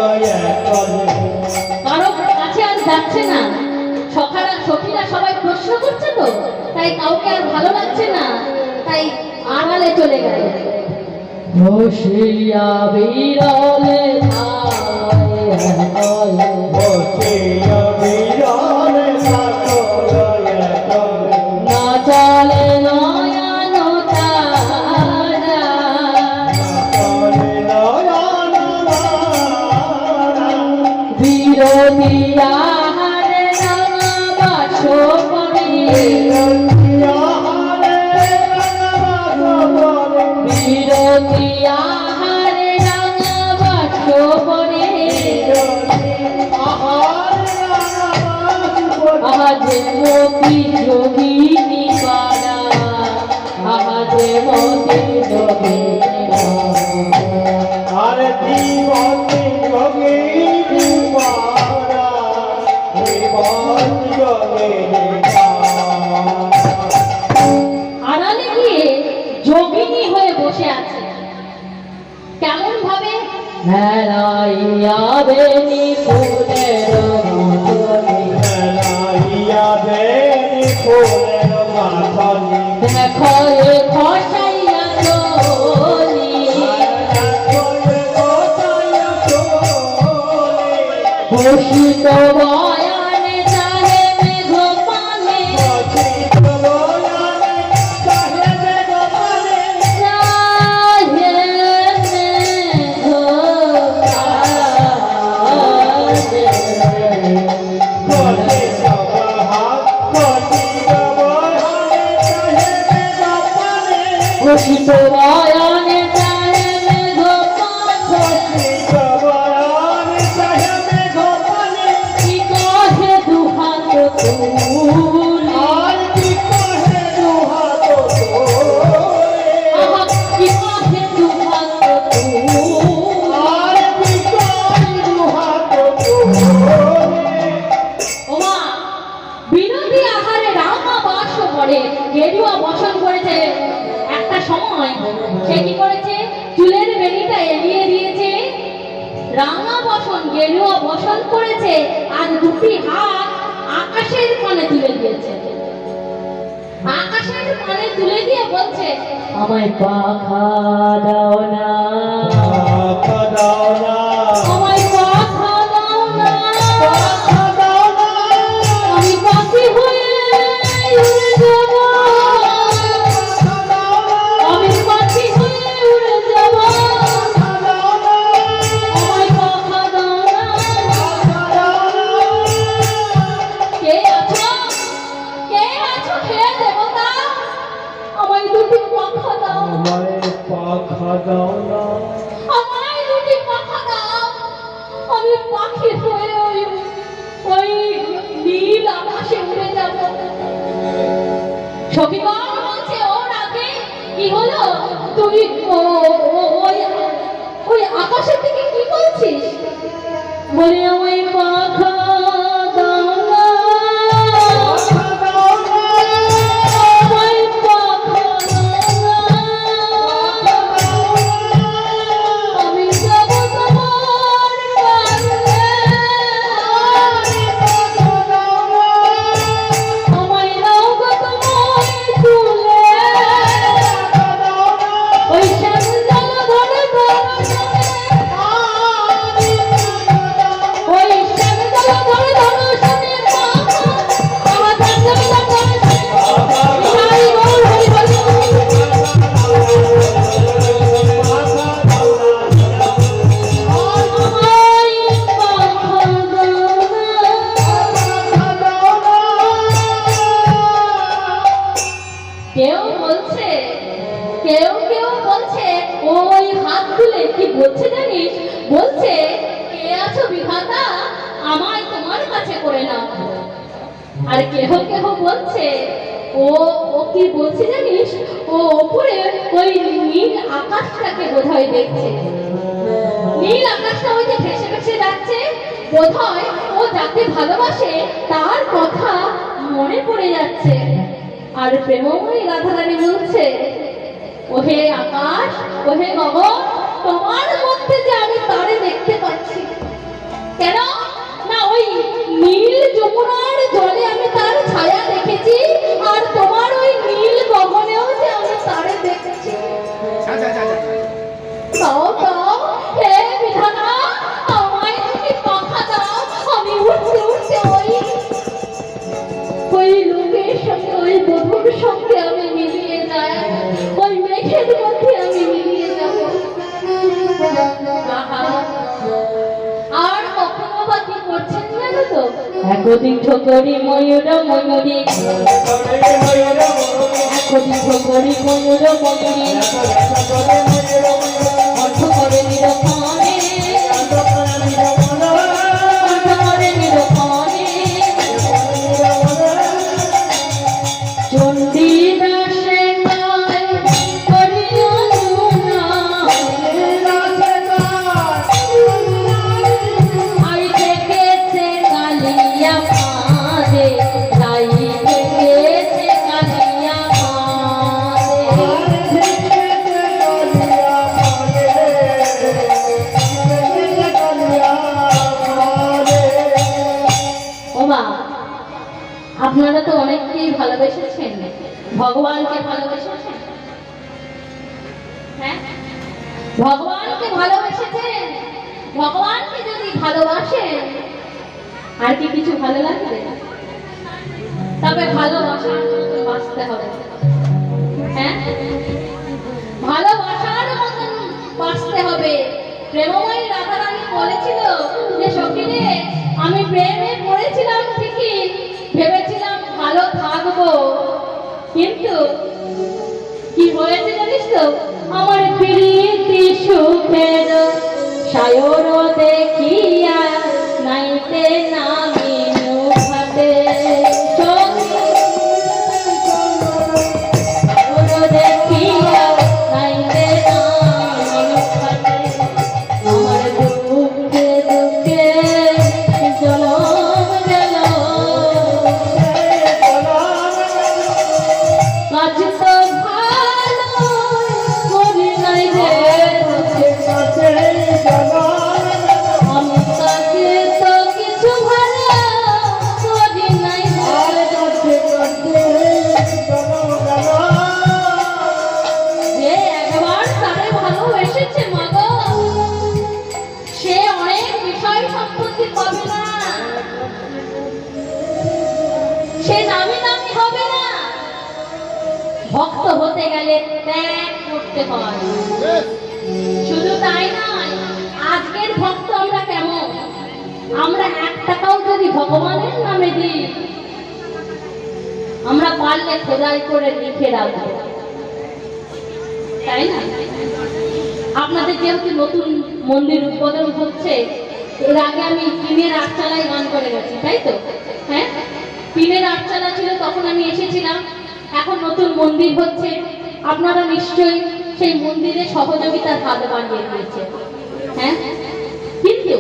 কারো কাছে আর যাচ্ছে না, সখীরা সবাই প্রশ্ন করছে, তো তাই কাউকে আর ভালো লাগছে না, তাই আড়ালে চলে গেল। বসিয়া বিরলে হা কয়ে বসিয়া বিরলে থাকয়ে না চলে নয়ন তারা বিরোধী আহারে রাঙাবাস করে বিরোধী আহারে রাঙাবাস করে আহাজে মতি যোগিনী পাড়া আহাজে মতি যোগিনী আরে জীবনে যোগিনী পারা জীবন যোগিনী আড়ালে গিয়ে যোগিনী হয়ে বসে আছে। কেমন ভাবে? হেরাইয়া বেনি ফুলের মতনি লাইয়া দেনি ফুলের মাথনি দেখো এ খসাইয়া চলি বসিত বয়ানে চাহে মেঘ পানে চাহে মেঘ পানে বসিত বয়ানে চাহে মেঘ পানে কি কহে দুহাত তুল আহা কি কহে দুহাত তুল ওমা, বিরোধী আহারে রাঙা বাস করে গেরুয়া বসন করেছে। একটা সময় সে কি করেছে, চুলের বেনিটা এড়িয়ে দিয়েছে, রাঙা বসন গেরুয়া বসন করেছে, আর দুটি হাত আকাশের পানে তুলে দিয়েছে। আকাশের পানে তুলে দিয়ে বলছে, আমায় পাখা দাও না আমায় পাখা দাও না, আমি পাখি হয়ে উড়ে যাব, আমি পাখি হয়ে উড়ে যাব, আমায় পাখা দাও না। কে আছো, কে আছো হে দেবতা, আমায় দুটি পাখা দাও, পাখা দাও না আমায় দুটি পাখা দাও, আমি পাখি হয়ে ওই নীল আকাশে উড়ে যাব। সখীগণ বলছে, ও রাধে, কি হলো? তুই ওই আকাশের দিকে কি বলছিস? বলে আমায় পাখা দাও না আমায় পাখা দাও না আমি যাব তোমার কাছে আমায় নাও গো তোমার তুলে ওই শ্যামল ধরে ধরে বলছে, কে আছো বিধাতা, আমায় তোমার কাছে করে নাও। আর কেহ কেহ বলছে, ও ও কি বলছে জানিস, ও ওপরে ওই নীল আকাশটাকে বোধহয় দেখছে। নীল আকাশটা ওই যে ভেসে ভেসে যাচ্ছে, বোধহয় ও যাকে ভালোবাসে তার কথা মনে পড়ে যাচ্ছে। আর প্রেমময়ী রাধারানী বলছে, ওহে আকাশ, ওহে গগন, তোমার মধ্যে যে আমি তারে দেখতে পাচ্ছি। কেন না, ওই নীল যমুনার জলে আমি তার ছায়া দেখেছি, আর তোমার ওই নীল গগনেও যে আমি তারে দেখেছি। দাও দাও হে বিধাতা, আমায় তুমি পাখা দাও, আমি উঠতে উঠতে ওই লোকের সঙ্গে, ওই বধূর সঙ্গে আমি মিলিয়ে যাই, ওই মেঘের মধ্যে আমি মিলিয়ে যাব। আর কখনো বা কি করছেন জানো তো, একদিন ঠোকরি ময়ূর ময়ূরী, একদিন ঠোকরি ময়ূর ময়ূরী, কণ্ঠ করে নিরক্ষণে, কণ্ঠ করে নিরক্ষণে, চণ্ডী দাসে গায় করিও না, আই দেখেছে কালিয়া মারে, তাই দেখেছে কালিয়া মারে। ওমা, আপনারা তো অনেককেই ভালোবেসেছেন, ভগবানকে ভালোবেসেছেন, হ্যাঁ ভগবানকে ভালোবেসেছেন। ভগবানকে যদি ভালোবাসেন আর কি কিছু ভালো লাগবে? তবে ভালোবাসার মতন বাঁচতে হবে, হ্যাঁ ভালোবাসার মতন বাঁচতে হবে। প্রেমময়ী রাধারানী বলেছিল যে, সখীরে আমি প্রেমে পড়েছিলাম ঠিকই, ভেবেছিলাম ভালো থাকবো, কিন্তু কি হয়েছে জানিস তো, আমার প্রীতি সুখের সায়র দেখিয়া নাইতে নামিনু ঘাটে, সায়র দেখিয়া নাইতে নামিনু ঘাটে, আমার দুঃখে দুঃখে জনম গেল, কাজ তো ভালো করি নাই রে, আমি তাকে তো কিছু ভালো করি নাই রে। যে একবার তারে ভালোবেসেছে মাগো, সে অনেক বিষয় সম্পত্তি পাবে না, সে নামি নামি হবে না। ভক্ত হতে গেলে ত্যাগ করতে হয়। শুধু তাই নয়, আজকের ভক্ত আমরা কেমন, আমরা 1 টাকাও যদি ভগবানের নামে দিই, আমরা পারলে খোদাই করে লিখে রাখবো, তাই না? আপনাদের যেহেতু নতুন মন্দির উদ্বোধন হচ্ছে, এর আগে আমি টিনের আটচালায় গান করে গেছি, তাই তো? হ্যাঁ, টিনের আটচালা ছিল, তখন আমি এসেছিলাম। এখন নতুন মন্দির হচ্ছে, আপনারা নিশ্চয়ই সেই মন্দিরে সহযোগিতার হাত বাড়িয়ে দিয়েছে, হ্যাঁ কিন্তু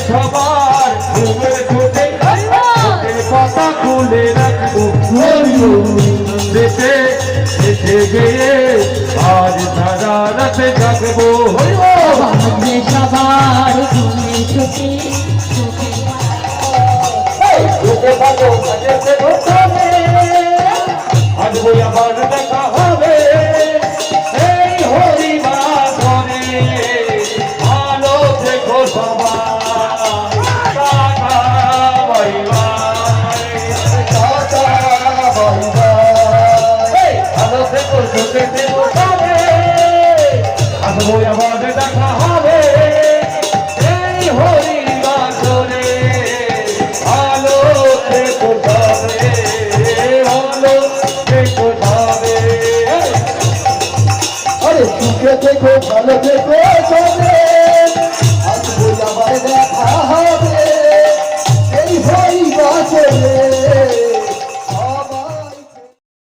সবার পাতা খুলে রাখবো দেশে এসে গিয়ে আজ সারা রাতে জাগবো, সবার ঘুমে ছুটি আজ বই আবার দেখা হবে এই হরিবাসরে, ভালো থেকো সবাই, tata bye bye, tata bye bye, ভালো থেকো সুখে থেকো সবে, আজ বই আবার দেখা হবে। আরে সুখে থেকো ভালো থেকো সবে